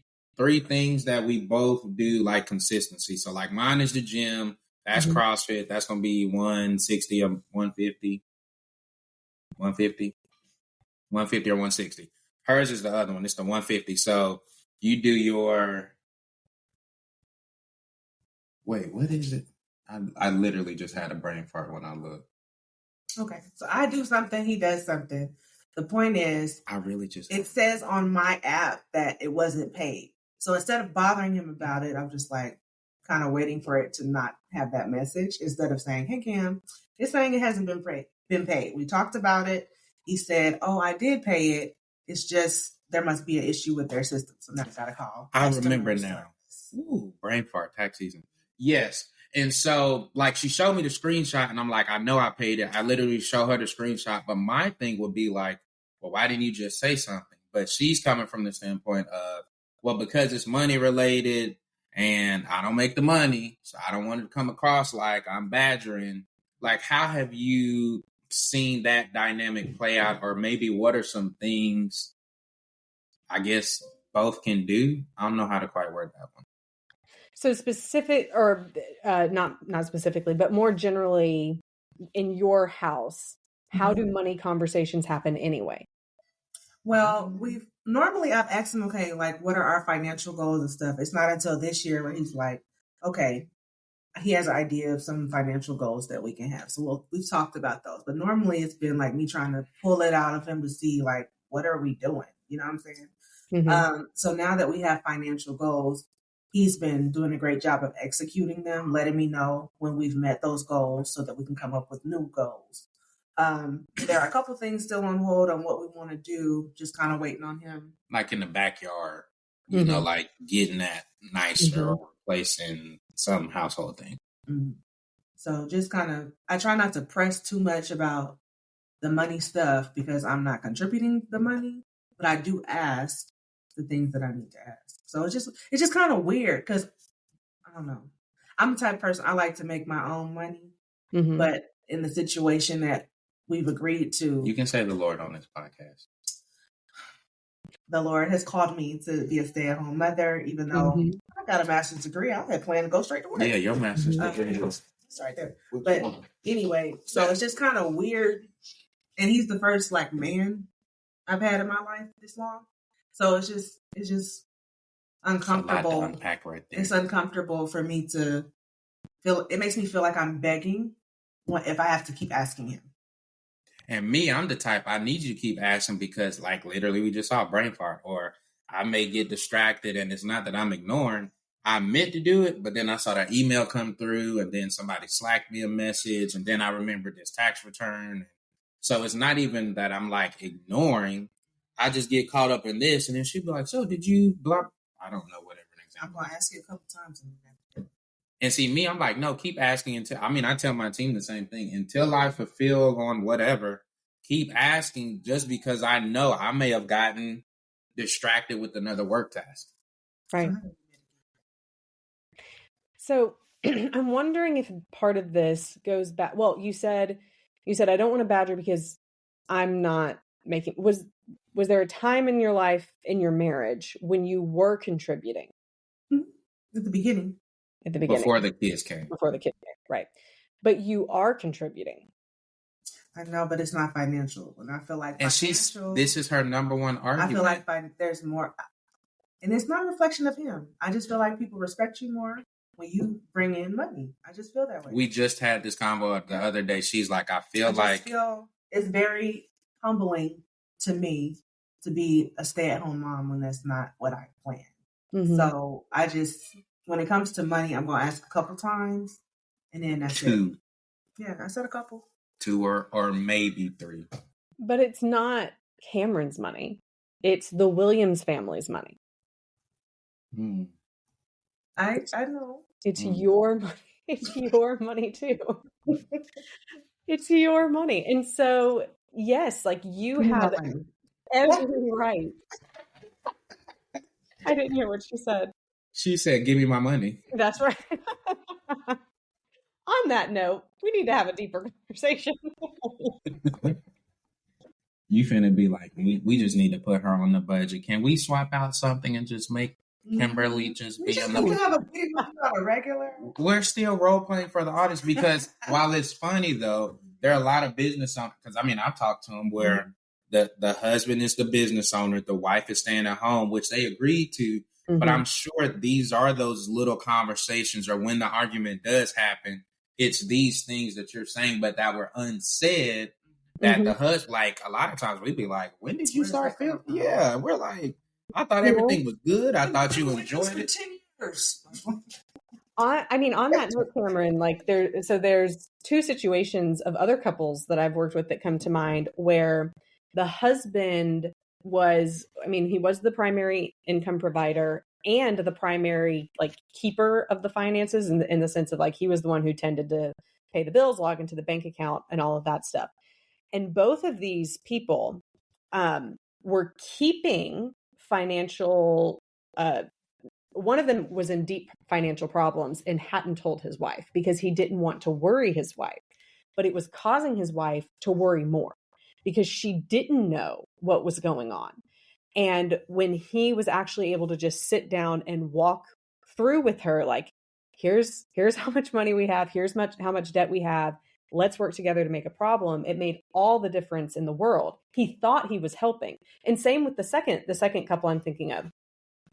S1: things that we both do like consistency. So like mine is the gym. That's CrossFit. That's going to be 160 or 150. 150 or 160. Hers is the other one. It's the 150. So you do your, wait, what is it? I literally just had a brain fart when I looked.
S3: Okay. So I do something. He does something. The point is, it says on my app that it wasn't paid. So instead of bothering him about it, I'm just like kind of waiting for it to not have that message instead of saying, hey, Cam, it's saying it hasn't been paid. We talked about it. He said, oh, I did pay it. It's just there must be an issue with their system. So now I got to call.
S1: I remember now. Ooh, brain fart, tax season. Yes. And so like she showed me the screenshot and I'm like, I know I paid it. I literally show her the screenshot. But my thing would be like, well, why didn't you just say something? But she's coming from the standpoint of, well, because it's money related and I don't make the money. So I don't want it to come across like I'm badgering. Like, how have you seen that dynamic play out? Or maybe what are some things, I guess, both can do. I don't know how to quite word that one.
S2: So specific, or not specifically, but more generally in your house, how do money conversations happen anyway?
S3: Well, I've asked him, okay, like, what are our financial goals and stuff? It's not until this year where he's like, okay, he has an idea of some financial goals that we can have. So we've talked about those, but normally it's been like me trying to pull it out of him to see, like, what are we doing? You know what I'm saying?
S2: Mm-hmm.
S3: So now that we have financial goals, he's been doing a great job of executing them, letting me know when we've met those goals so that we can come up with new goals. There are a couple things still on hold on what we want to do, just kind of waiting on him.
S1: Like in the backyard, you know, like getting that nicer or replacing some household thing.
S3: Mm-hmm. So just kind of, I try not to press too much about the money stuff because I'm not contributing the money, but I do ask the things that I need to ask. So it's just kind of weird because I don't know. I'm the type of person, I like to make my own money, but in the situation that we've agreed to.
S1: You can say the Lord on this podcast.
S3: The Lord has called me to be a stay-at-home mother, even though I got a master's degree. I had planned to go straight to work.
S1: Yeah, your master's degree.
S3: It's right there. But anyway, so it's just kind of weird. And he's the first like man I've had in my life this long. So it's just uncomfortable.
S1: It's a lot to unpack right there.
S3: It's uncomfortable for me to feel. It makes me feel like I'm begging if I have to keep asking him.
S1: And me, I'm the type, I need you to keep asking because, like, literally we just saw a brain fart, or I may get distracted, and it's not that I'm ignoring. I meant to do it, but then I saw that email come through, and then somebody slacked me a message, and then I remembered this tax return. So it's not even that I'm, like, ignoring. I just get caught up in this, and then she'd be like, so did you blah? I don't know, whatever an example.
S3: I'm going to ask you a couple times.
S1: And see, me, I'm like, no, keep asking until, I tell my team the same thing. Until I fulfill on whatever, keep asking, just because I know I may have gotten distracted with another work task.
S2: Right. So I'm wondering if part of this goes back. Well, you said, I don't want to badger because I'm not making, was there a time in your life, in your marriage, when you were contributing?
S3: At the beginning.
S1: Before the kids came.
S2: Right. But you are contributing.
S3: I know, but it's not financial. And I feel like
S1: this is her number one argument.
S3: I feel like there's more, and it's not a reflection of him. I just feel like people respect you more when you bring in money. I just feel that way.
S1: We just had this convo the other day. She's like, I feel
S3: it's very humbling to me to be a stay-at-home mom when that's not what I planned. So when it comes to money, I'm going to ask a couple times, and then that's it. Yeah, I said a couple.
S1: 2 or maybe 3.
S2: But it's not Cameron's money. It's the Williams family's money.
S3: I know.
S2: It's your money. It's your money too. It's your money. And so, yes, like you have every right. I didn't hear what she said.
S1: She said, give me my money.
S2: That's right. On that note, we need to have a deeper conversation.
S1: You finna be like, we just need to put her on the budget. Can we swap out something and just make Kimberly just be on
S3: a regular?
S1: We're still role playing for the audience because while it's funny though, there are a lot of business owners. Because I've talked to them where the husband is the business owner, the wife is staying at home, which they agreed to. But I'm sure these are those little conversations, or when the argument does happen, it's these things that you're saying, but that were unsaid. That the husband, like a lot of times we'd be like, when did you start feeling? Yeah, we're like, I thought everything was good. I thought you enjoyed it.
S3: 10 years.
S2: On that note, Cameron, like there's 2 situations of other couples that I've worked with that come to mind where the husband he was the primary income provider and the primary like keeper of the finances in the sense of like he was the one who tended to pay the bills, log into the bank account, and all of that stuff. And both of these people were keeping financial. One of them was in deep financial problems and hadn't told his wife because he didn't want to worry his wife, but it was causing his wife to worry more because she didn't know what was going on. And when he was actually able to just sit down and walk through with her, like, here's how much money we have, here's how much debt we have, let's work together to make a problem, it made all the difference in the world. He thought he was helping. And same with the second couple I'm thinking of.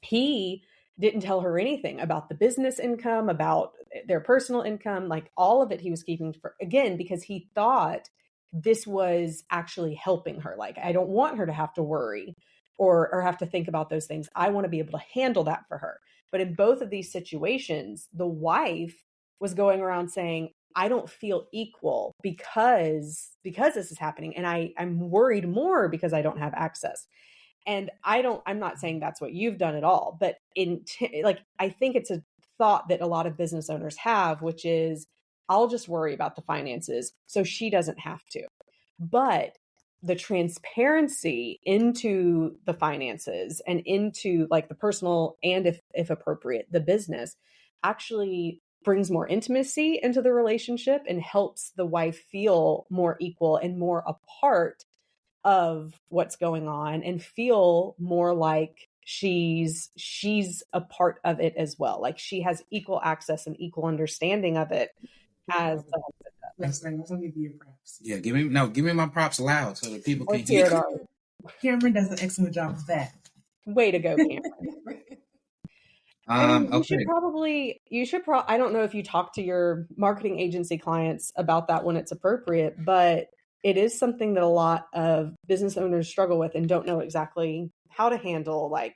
S2: He didn't tell her anything about the business income, about their personal income, like all of it he was keeping for, again, because he thought this was actually helping her. Like, I don't want her to have to worry or have to think about those things. I want to be able to handle that for her. But in both of these situations, the wife was going around saying, I don't feel equal because this is happening. And I'm worried more because I don't have access. And I'm not saying that's what you've done at all, but I think it's a thought that a lot of business owners have, which is, I'll just worry about the finances so she doesn't have to. But the transparency into the finances and into like the personal and if appropriate, the business actually brings more intimacy into the relationship and helps the wife feel more equal and more a part of what's going on and feel more like she's a part of it as well. Like she has equal access and equal understanding of it as the husband does.
S3: Let me give you props.
S1: Yeah, give me my props loud so that people can
S2: Let's hear
S1: hear.
S2: it.
S3: Cameron does an excellent job of that.
S2: Way to go, Cameron. I mean,
S1: Okay.
S2: you should I don't know if you talk to your marketing agency clients about that when it's appropriate, but it is something that a lot of business owners struggle with and don't know exactly how to handle, like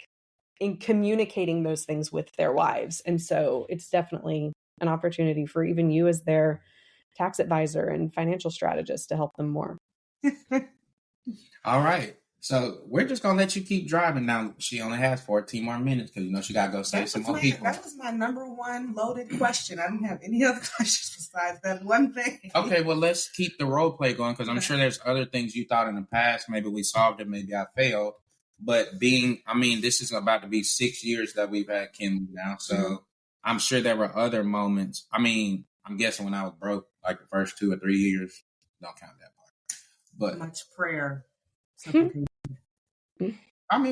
S2: in communicating those things with their wives. And so it's definitely an opportunity for even you as their tax advisor and financial strategist to help them more.
S1: All right. So we're just going to let you keep driving now. She only has 14 more minutes because, she got to go save some more people.
S3: That was my number one loaded question. I didn't have any other questions besides that one thing.
S1: Okay, well, let's keep the role play going because I'm sure there's other things you thought in the past. Maybe we solved it. Maybe I failed. But this is about to be 6 years that we've had Kim now. So I'm sure there were other moments. I'm guessing when I was broke, like the first 2 or 3 years, don't count that part. But
S3: much prayer.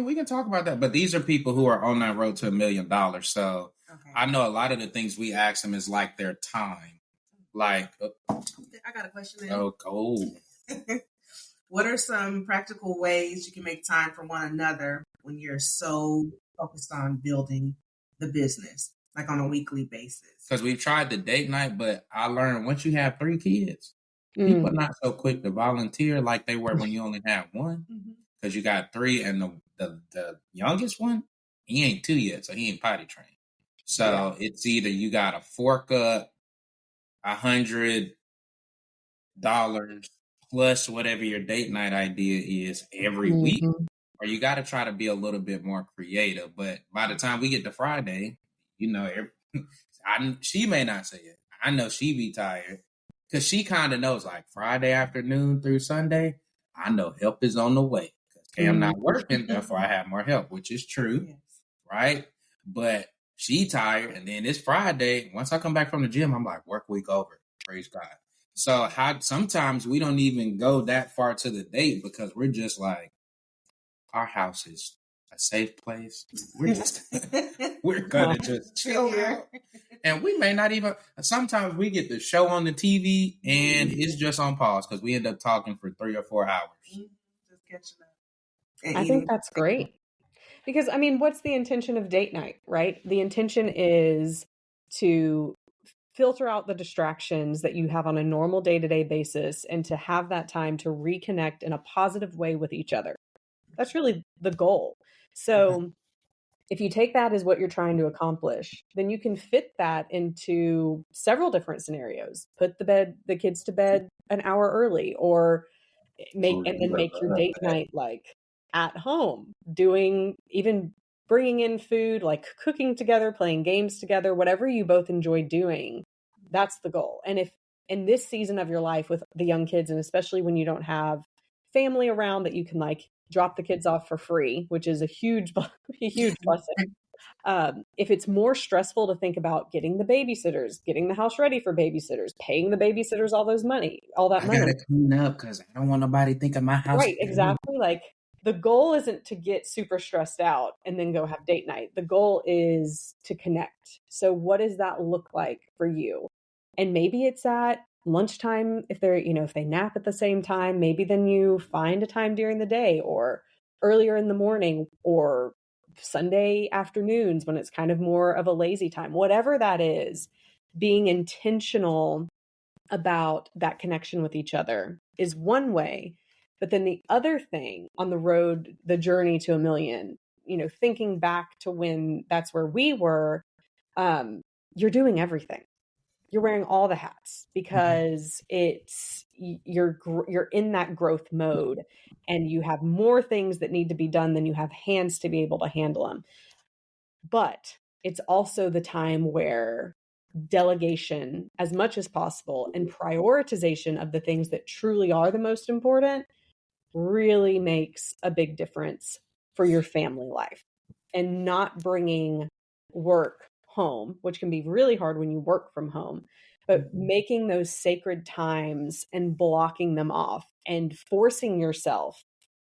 S1: we can talk about that, but these are people who are on that road to $1 million. So okay. I know a lot of the things we ask them is like their time. Like,
S3: I got a question then.
S1: Oh, cool.
S3: What are some practical ways you can make time for one another when you're so focused on building the business, like on a weekly basis?
S1: Because we've tried the date night, but I learned once you have 3 kids, people are not so quick to volunteer like they were when you only had one. Because you got 3, and the youngest one, he ain't 2 yet, so he ain't potty trained. So it's either you got to fork up $100 plus whatever your date night idea is every week, or you got to try to be a little bit more creative. But by the time we get to Friday, she may not say it. I know she be tired because she kind of knows, like Friday afternoon through Sunday, I know help is on the way. I'm not working, therefore I have more help, which is true, right? But she tired, and then it's Friday. Once I come back from the gym, I'm like, work week over. Praise God. So sometimes we don't even go that far to the date because we're just like, our house is a safe place. We're gonna just chill out, and we may not even. Sometimes we get the show on the TV, and it's just on pause because we end up talking for 3 or 4 hours.
S3: Just catching up.
S2: I think that's great. Because, what's the intention of date night, right? The intention is to filter out the distractions that you have on a normal day-to-day basis and to have that time to reconnect in a positive way with each other. That's really the goal. So if you take that as what you're trying to accomplish, then you can fit that into several different senios. Put the kids to bed an hour early, or make your date night like at home, bringing in food, like cooking together, playing games together, whatever you both enjoy doing. That's the goal. And if in this season of your life with the young kids, and especially when you don't have family around that you can like drop the kids off for free, which is a huge blessing. If it's more stressful to think about getting the babysitters, getting the house ready for babysitters, paying the babysitters all that money.
S1: I gotta clean up because I don't want nobody thinking my house.
S2: Right, exactly. Like the goal isn't to get super stressed out and then go have date night. The goal is to connect. So what does that look like for you? And maybe it's at lunchtime if they're, if they nap at the same time, maybe then you find a time during the day or earlier in the morning or Sunday afternoons when it's kind of more of a lazy time. Whatever that is, being intentional about that connection with each other is one way. But then the other thing on the road, the journey to a million, thinking back to when that's where we were, you're doing everything. You're wearing all the hats because you're in that growth mode and you have more things that need to be done than you have hands to be able to handle them. But it's also the time where delegation as much as possible and prioritization of the things that truly are the most important really makes a big difference for your family life, and not bringing work home, which can be really hard when you work from home, but making those sacred times and blocking them off and forcing yourself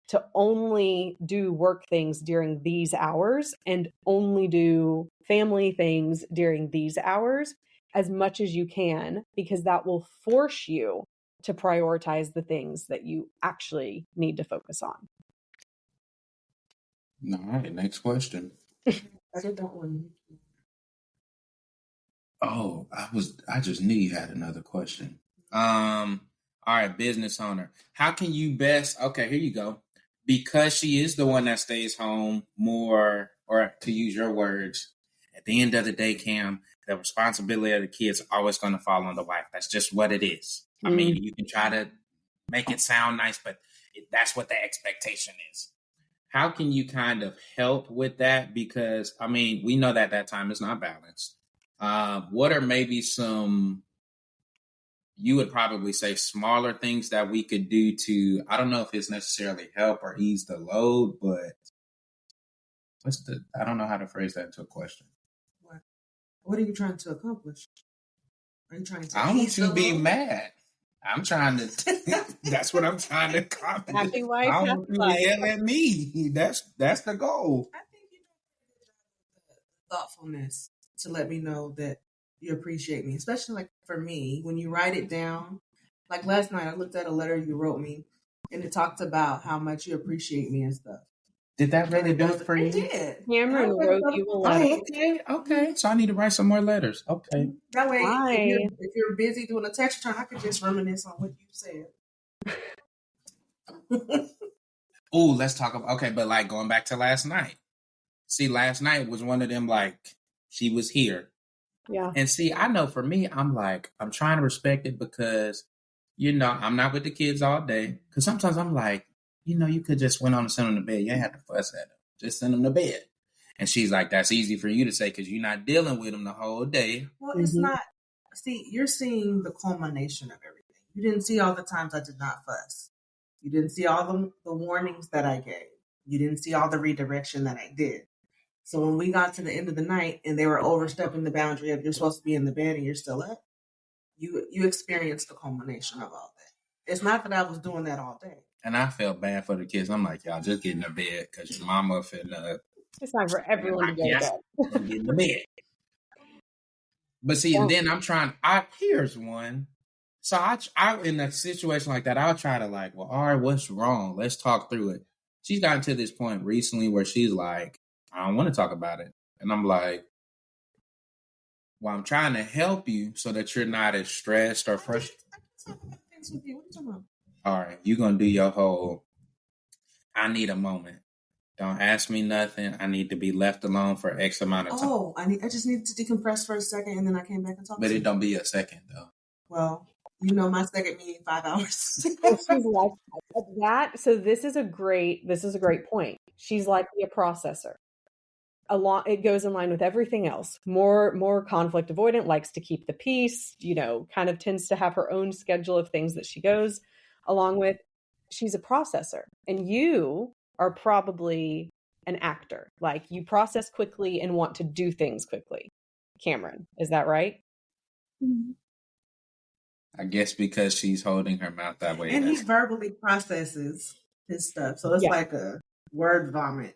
S2: to only do work things during these hours and only do family things during these hours as much as you can, because that will force you to prioritize the things that you actually need to focus on.
S1: All right, next question.
S3: I did that one.
S1: Oh, I just knew you had another question. All right, business owner. How can you best, okay, here you go. Because she is the one that stays home more, or to use your words, at the end of the day, Cam, the responsibility of the kids are always going to fall on the wife. That's just what it is. I mean, you can try to make it sound nice, but that's what the expectation is. How can you kind of help with that? Because, I mean, we know that time is not balanced. What are maybe some, you would probably say, smaller things that we could do to, I don't know if it's necessarily help or ease the load, but I don't know how to phrase that into a question.
S3: What are you trying to accomplish? Are you trying to
S1: I don't want you to be mad. I'm trying to, that's what I'm trying to accomplish.
S2: Happy wife,
S1: I don't
S2: happy
S1: want you to
S2: life.
S1: yell at me. That's the goal.
S3: I think you do thoughtfulness to let me know that you appreciate me, especially like for me, when you write it down. Like last night, I looked at a letter you wrote me, and it talked about how much you appreciate me and stuff.
S1: Did that really do it for you?
S3: It did.
S2: Cameron wrote you a letter.
S1: Oh, okay. So I need to write some more letters. Okay.
S3: That way, if you're busy doing a text return, I could just reminisce on what you said.
S1: Oh, let's talk about, okay, but like going back to last night. See, last night was one of them, like, she was here.
S2: Yeah.
S1: And see, I know for me, I'm trying to respect it because, I'm not with the kids all day. Because sometimes I'm like, you could just went on and send them to bed. You ain't have to fuss at them. Just send them to bed. And she's like, that's easy for you to say because you're not dealing with them the whole day.
S3: Well, it's not. See, you're seeing the culmination of everything. You didn't see all the times I did not fuss. You didn't see all the warnings that I gave. You didn't see all the redirection that I did. So when we got to the end of the night and they were overstepping the boundary of you're supposed to be in the bed and you're still up, you experienced the culmination of all that. It's not that I was doing that all day.
S1: And I felt bad for the kids. I'm like, y'all just get in the bed because your mama
S2: it's time for everyone to go to bed.
S1: Get in the bed. But see, and then here's one. So I in a situation like that, I'll try to like, well, all right, what's wrong? Let's talk through it. She's gotten to this point recently where she's like, I don't want to talk about it. And I'm like, well, I'm trying to help you so that you're not as stressed or frustrated.
S3: What are you talking about?
S1: All right, you're going to do your whole, I need a moment. Don't ask me nothing. I need to be left alone for X amount of time.
S3: Oh, I just needed to decompress for a second and then I came back and talked
S1: But
S3: to
S1: it
S3: you.
S1: don't be a second, though.
S3: Well, my second meeting 5 hours.
S2: She's like that. So this is a great point. She's likely a processor. It goes in line with everything else. More conflict avoidant, likes to keep the peace, kind of tends to have her own schedule of things that she goes along with. She's a processor. And you are probably an actor. Like you process quickly and want to do things quickly. Cameron, is that right?
S3: Mm-hmm.
S1: I guess because she's holding her mouth that way.
S3: And he verbally processes his stuff. So it's like a word vomit.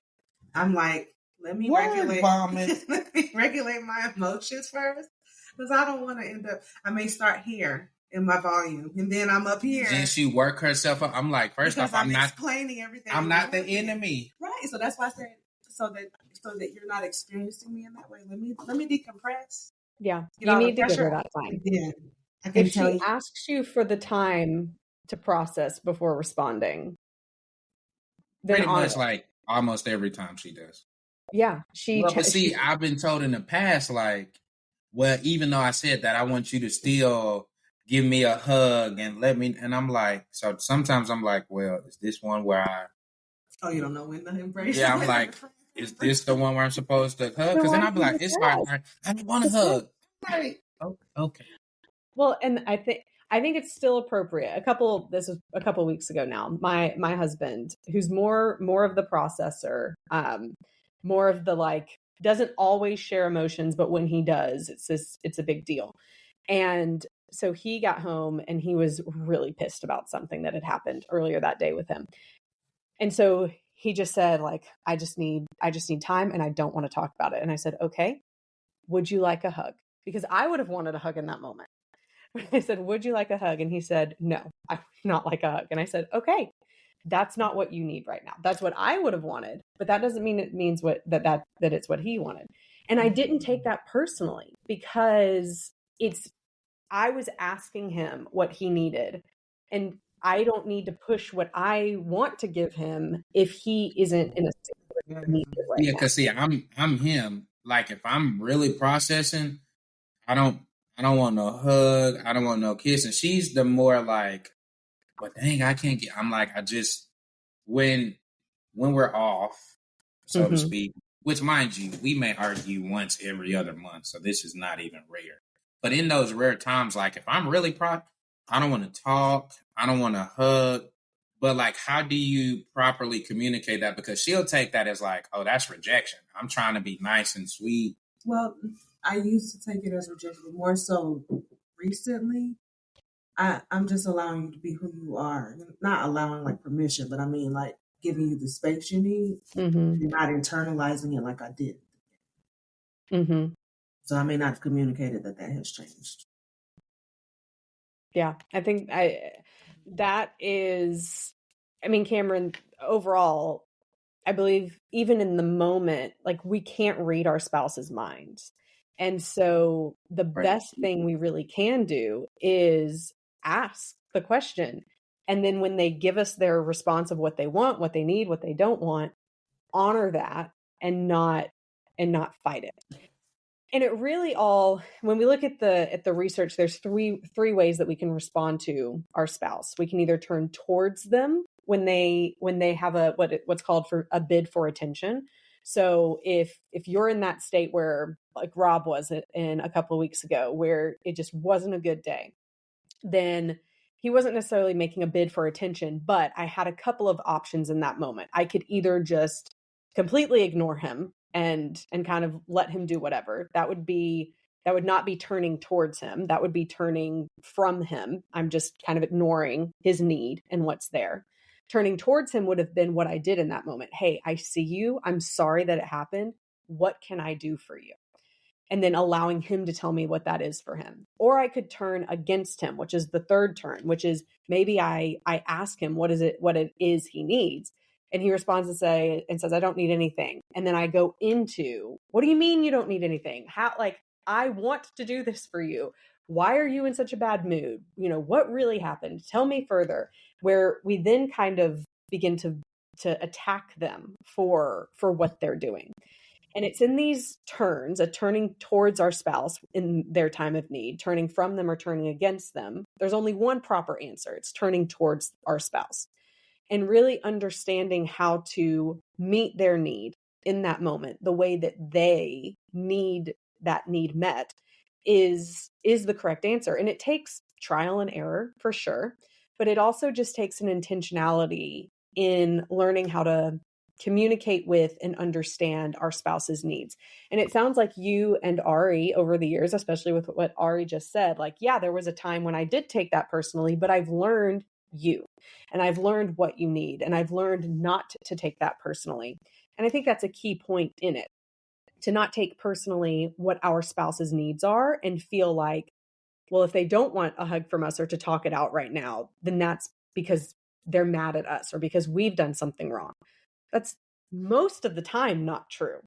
S3: I'm like, let me
S1: Word vomit.
S3: let me regulate my emotions first, because I don't want to end up. I may start here in my volume, and then I'm up here.
S1: Then she work herself up. I'm like, first off, I'm not
S3: explaining everything.
S1: I'm not the enemy,
S3: right? So that's why I said, so that you're not experiencing me in that way. Let me decompress.
S2: Yeah, you need to give her that time.
S3: Yeah, I can
S2: if she asks you for the time to process before responding, then
S1: pretty much like almost every time she does.
S2: Yeah,
S1: but see, I've been told in the past, like, well, even though I said that, I want you to still give me a hug and let me. And I'm like, so sometimes I'm like, well, is this one where I?
S3: Oh, you don't know when to embrace?
S1: Yeah, I'm like, is this the one where I'm supposed to hug? Because then I'll be like, it's hard. I don't want to hug. Right. Okay.
S2: Well, and I think it's still appropriate. This was a couple weeks ago now. My husband, who's more of the processor, more of the like, doesn't always share emotions, but when he does, it's a big deal. And so he got home and he was really pissed about something that had happened earlier that day with him. And so he just said, like, I just need time and I don't want to talk about it. And I said, okay, would you like a hug? Because I would have wanted a hug in that moment. I said, would you like a hug? And he said, no, I would not like a hug. And I said, okay, that's not what you need right now. That's what I would have wanted, but that doesn't mean it means that it's what he wanted. And I didn't take that personally, because I was asking him what he needed, and I don't need to push what I want to give him if he isn't in a state where he needs it right now.
S1: Yeah, because see, I'm him. Like, if I'm really processing, I don't want no hug. I don't want no kiss. And she's the more like, well, dang, I can't get. I'm like, I just when we're off, so to speak. Which, mind you, we may argue once every other month, so this is not even rare. But in those rare times, like if I'm really I don't want to talk. I don't want to hug. But like, how do you properly communicate that? Because she'll take that as like, oh, that's rejection. I'm trying to be nice and sweet.
S3: Well, I used to take it as rejection, but more so recently, I'm just allowing you to be who you are. Not allowing like permission, but I mean like giving you the space you need. You're not internalizing it like I did. So I may not have communicated that has changed.
S2: Yeah, I think that is, I mean, Cameron, overall, I believe even in the moment, like, we can't read our spouse's minds. And so the best thing we really can do is ask the question. And then when they give us their response of what they want, what they need, what they don't want, honor that and not fight it. And it really all, when we look at the research, there's three ways that we can respond to our spouse. We can either turn towards them when they have what's called for a bid for attention. So if you're in that state where, like Rob was in a couple of weeks ago, where it just wasn't a good day, then he wasn't necessarily making a bid for attention, but I had a couple of options in that moment. I could either just completely ignore him and kind of let him do whatever. That would not be turning towards him. That would be turning from him. I'm just kind of ignoring his need and what's there. Turning towards him would have been what I did in that moment. Hey, I see you. I'm sorry that it happened. What can I do for you? And then allowing him to tell me what that is for him. Or I could turn against him, which is the third turn, which is maybe I ask him what it is he needs. And he responds and says, I don't need anything. And then I go into, what do you mean you don't need anything? How, like, I want to do this for you. Why are you in such a bad mood? You know, what really happened? Tell me further. Where we then kind of begin to attack them for what they're doing. And it's in these turns, a turning towards our spouse in their time of need, turning from them or turning against them. There's only one proper answer. It's turning towards our spouse. And really understanding how to meet their need in that moment, the way that they need that need met is the correct answer. And it takes trial and error for sure, but it also just takes an intentionality in learning how to communicate with and understand our spouse's needs. And it sounds like you and Ari over the years, especially with what Ari just said, like, yeah, there was a time when I did take that personally, but I've learned you. And I've learned what you need, and I've learned not to take that personally. And I think that's a key point in it, to not take personally what our spouse's needs are and feel like, well, if they don't want a hug from us or to talk it out right now, then that's because they're mad at us or because we've done something wrong. That's most of the time not true.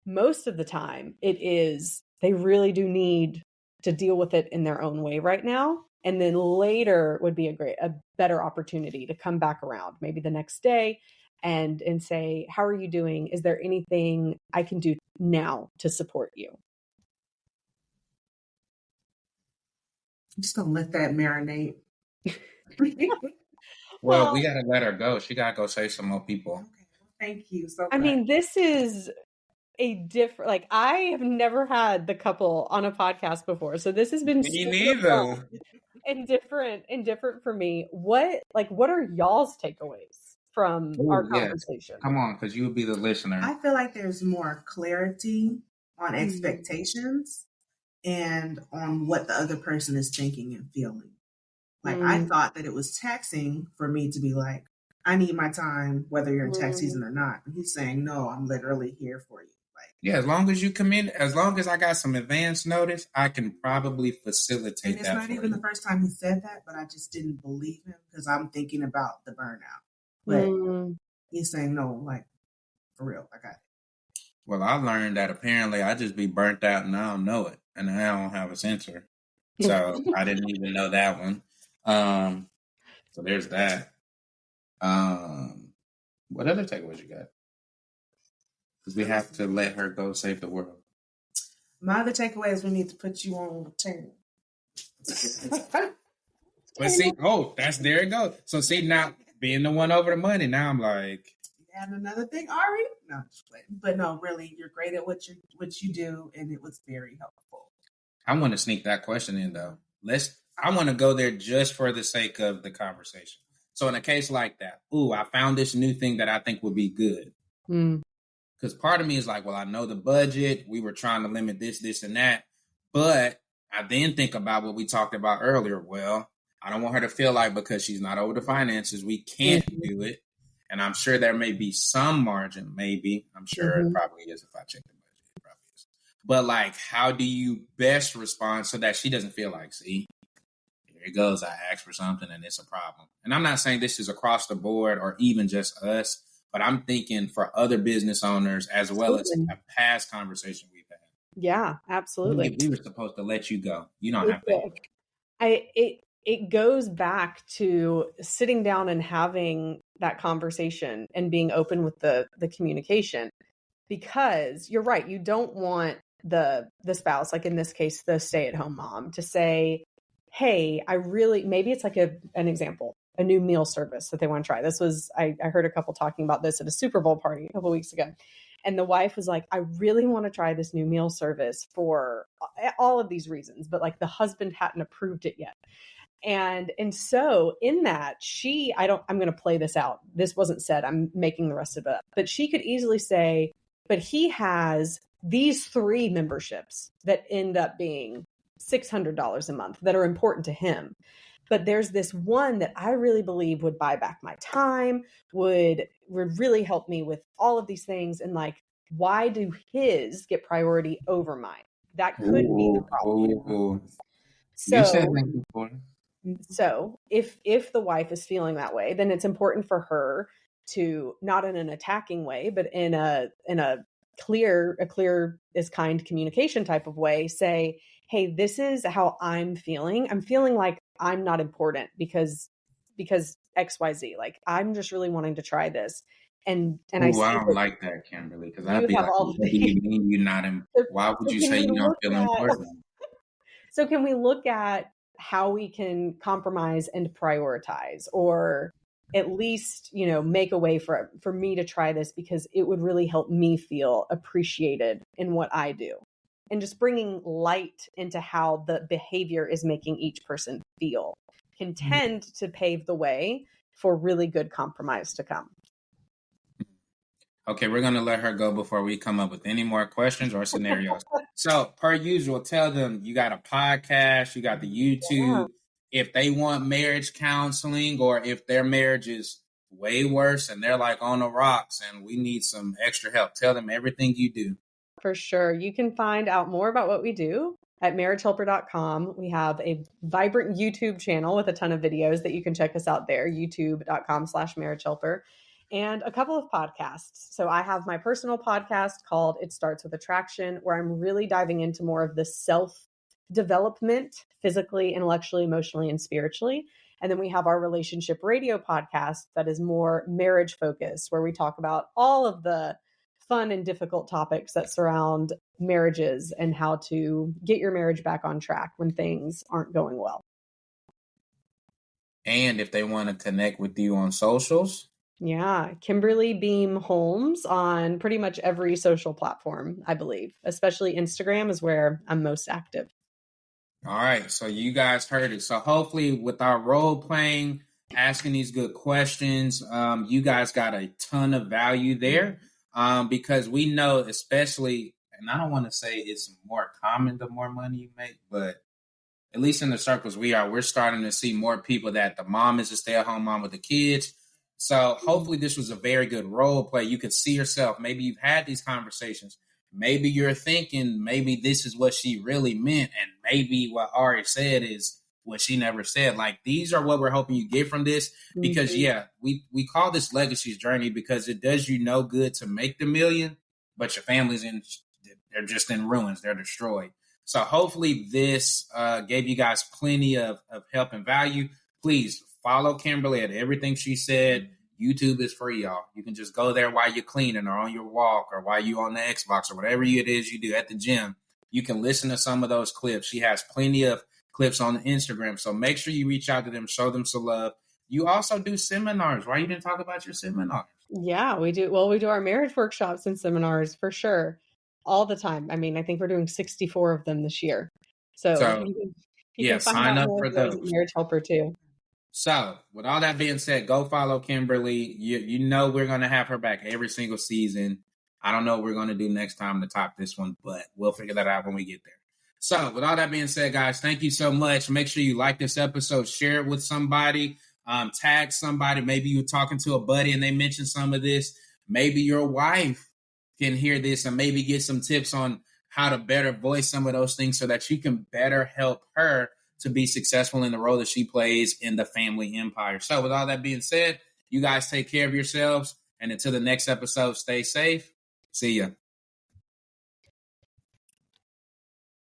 S2: Most of the time it is they really do need to deal with it in their own way right now. And then later would be a better opportunity to come back around, maybe the next day, and say, how are you doing? Is there anything I can do now to support you?
S3: I'm just gonna let that marinate.
S1: Well, we gotta let her go. She gotta go save some more people.
S3: Okay, well, thank you. So
S2: I mean, this is a different, like, I have never had the couple on a podcast before, so this has been
S1: Me neither.
S2: and different for me. What are y'all's takeaways from our conversation?
S1: Come on, because you would be the listener.
S3: I feel like there's more clarity on expectations and on what the other person is thinking and feeling. Like, I thought that it was taxing for me to be like, I need my time, whether you're in tax season or not. And he's saying, no, I'm literally here for you. Like,
S1: yeah, as long as you come in, as long as I got some advance notice, I can probably facilitate
S3: and it's
S1: that.
S3: not even the first time he said that, but I just didn't believe him because I'm thinking about the burnout. But he's saying, no, like, for real, I got it.
S1: Well, I learned that apparently I just be burnt out and I don't know it, and I don't have a sensor. So I didn't even know that one. So there's that. What other takeaways you got? Because we have to let her go save the world.
S3: My other takeaway is we need to put you on return.
S1: But see, there it goes. So see, now being the one over the money, now I'm like,
S3: and another thing, Ari. No, just playing. But no, really, you're great at what you do, and it was very helpful.
S1: I want to sneak that question in though. I want to go there just for the sake of the conversation. So in a case like that, I found this new thing that I think would be good. Because part of me is like, well, I know the budget. We were trying to limit this, and that. But I then think about what we talked about earlier. Well, I don't want her to feel like because she's not over the finances, we can't do it. And I'm sure there may be some margin, maybe. I'm sure it probably is if I check the budget. It probably is. But like, how do you best respond so that she doesn't feel like, see, here it goes. I asked for something and it's a problem. And I'm not saying this is across the board or even just us, but I'm thinking for other business owners as well as a past conversation we've had.
S2: Yeah, absolutely.
S1: We were supposed to let you go. You don't have to.
S2: It goes back to sitting down and having that conversation and being open with the communication, because you're right. You don't want the spouse, like in this case, the stay-at-home mom, to say, hey, maybe it's like an example, a new meal service that they want to try. This was, I heard a couple talking about this at a Super Bowl party a couple of weeks ago. And the wife was like, I really want to try this new meal service for all of these reasons, but like the husband hadn't approved it yet. And so in that, I'm going to play this out. This wasn't said. I'm making the rest of it up. But she could easily say, but he has these 3 memberships that end up being $600 a month that are important to him. But there's this one that I really believe would buy back my time, would really help me with all of these things. And like, why do his get priority over mine? That could be the problem.
S1: You said that before.
S2: So if the wife is feeling that way, then it's important for her to, not in an attacking way, but in a clear is kind communication type of way, say, hey, this is how I'm feeling. I'm feeling like I'm not important because XYZ. Like, I'm just really wanting to try this. And I
S1: don't like that, Kimberly, because I'd be like, what do you mean you're not why would you say you don't feel important?
S2: So can we look at how we can compromise and prioritize, or at least, make a way for me to try this because it would really help me feel appreciated in what I do, and just bringing light into how the behavior is making each person feel can tend to pave the way for really good compromise to come.
S1: Okay, we're going to let her go before we come up with any more questions or scenarios. So, per usual, tell them you got a podcast, you got the YouTube, if they want marriage counseling, or if their marriage is way worse and they're like on the rocks and we need some extra help, tell them everything you do.
S2: For sure. You can find out more about what we do at marriagehelper.com. We have a vibrant YouTube channel with a ton of videos that you can check us out there, youtube.com/marriagehelper, and a couple of podcasts. So I have my personal podcast called It Starts With Attraction, where I'm really diving into more of the self-development, physically, intellectually, emotionally, and spiritually. And then we have our relationship radio podcast that is more marriage focused, where we talk about all of the fun and difficult topics that surround marriages and how to get your marriage back on track when things aren't going well.
S1: And if they want to connect with you on socials,
S2: yeah, Kimberly Beam Holmes on pretty much every social platform, I believe, especially Instagram is where I'm most active.
S1: All right, so you guys heard it. So hopefully with our role playing, asking these good questions, you guys got a ton of value there, because we know, especially, and I don't want to say it's more common the more money you make, but at least in the circles we're starting to see more people that the mom is a stay-at-home mom with the kids. So hopefully this was a very good role play. You could see yourself. Maybe you've had these conversations. Maybe you're thinking maybe this is what she really meant, and maybe what Ari said is what she never said. Like, these are what we're hoping you get from this, because we call this Legacy's Journey because it does you no good to make the million, but your family's they're just in ruins. They're destroyed. So hopefully this gave you guys plenty of help and value. Please follow Kimberly at everything she said. YouTube is free, y'all. You can just go there while you're cleaning or on your walk or while you're on the Xbox or whatever it is you do at the gym. You can listen to some of those clips. She has plenty of clips on Instagram. So make sure you reach out to them, show them some love. You also do seminars. Why you didn't talk about your seminars?
S2: Yeah, we do. Well, we do our marriage workshops and seminars for sure all the time. I mean, I think we're doing 64 of them this year. So you can find
S1: sign
S2: out
S1: up
S2: more
S1: for
S2: of those
S1: those.
S2: at Marriage Helper too.
S1: So, with all that being said, go follow Kimberly. You know we're going to have her back every single season. I don't know what we're going to do next time to top this one, but we'll figure that out when we get there. So, with all that being said, guys, thank you so much. Make sure you like this episode, share it with somebody, tag somebody. Maybe you're talking to a buddy and they mentioned some of this. Maybe your wife can hear this and maybe get some tips on how to better voice some of those things so that you can better help her to be successful in the role that she plays in the family empire. So with all that being said, you guys take care of yourselves. And until the next episode, stay safe. See ya.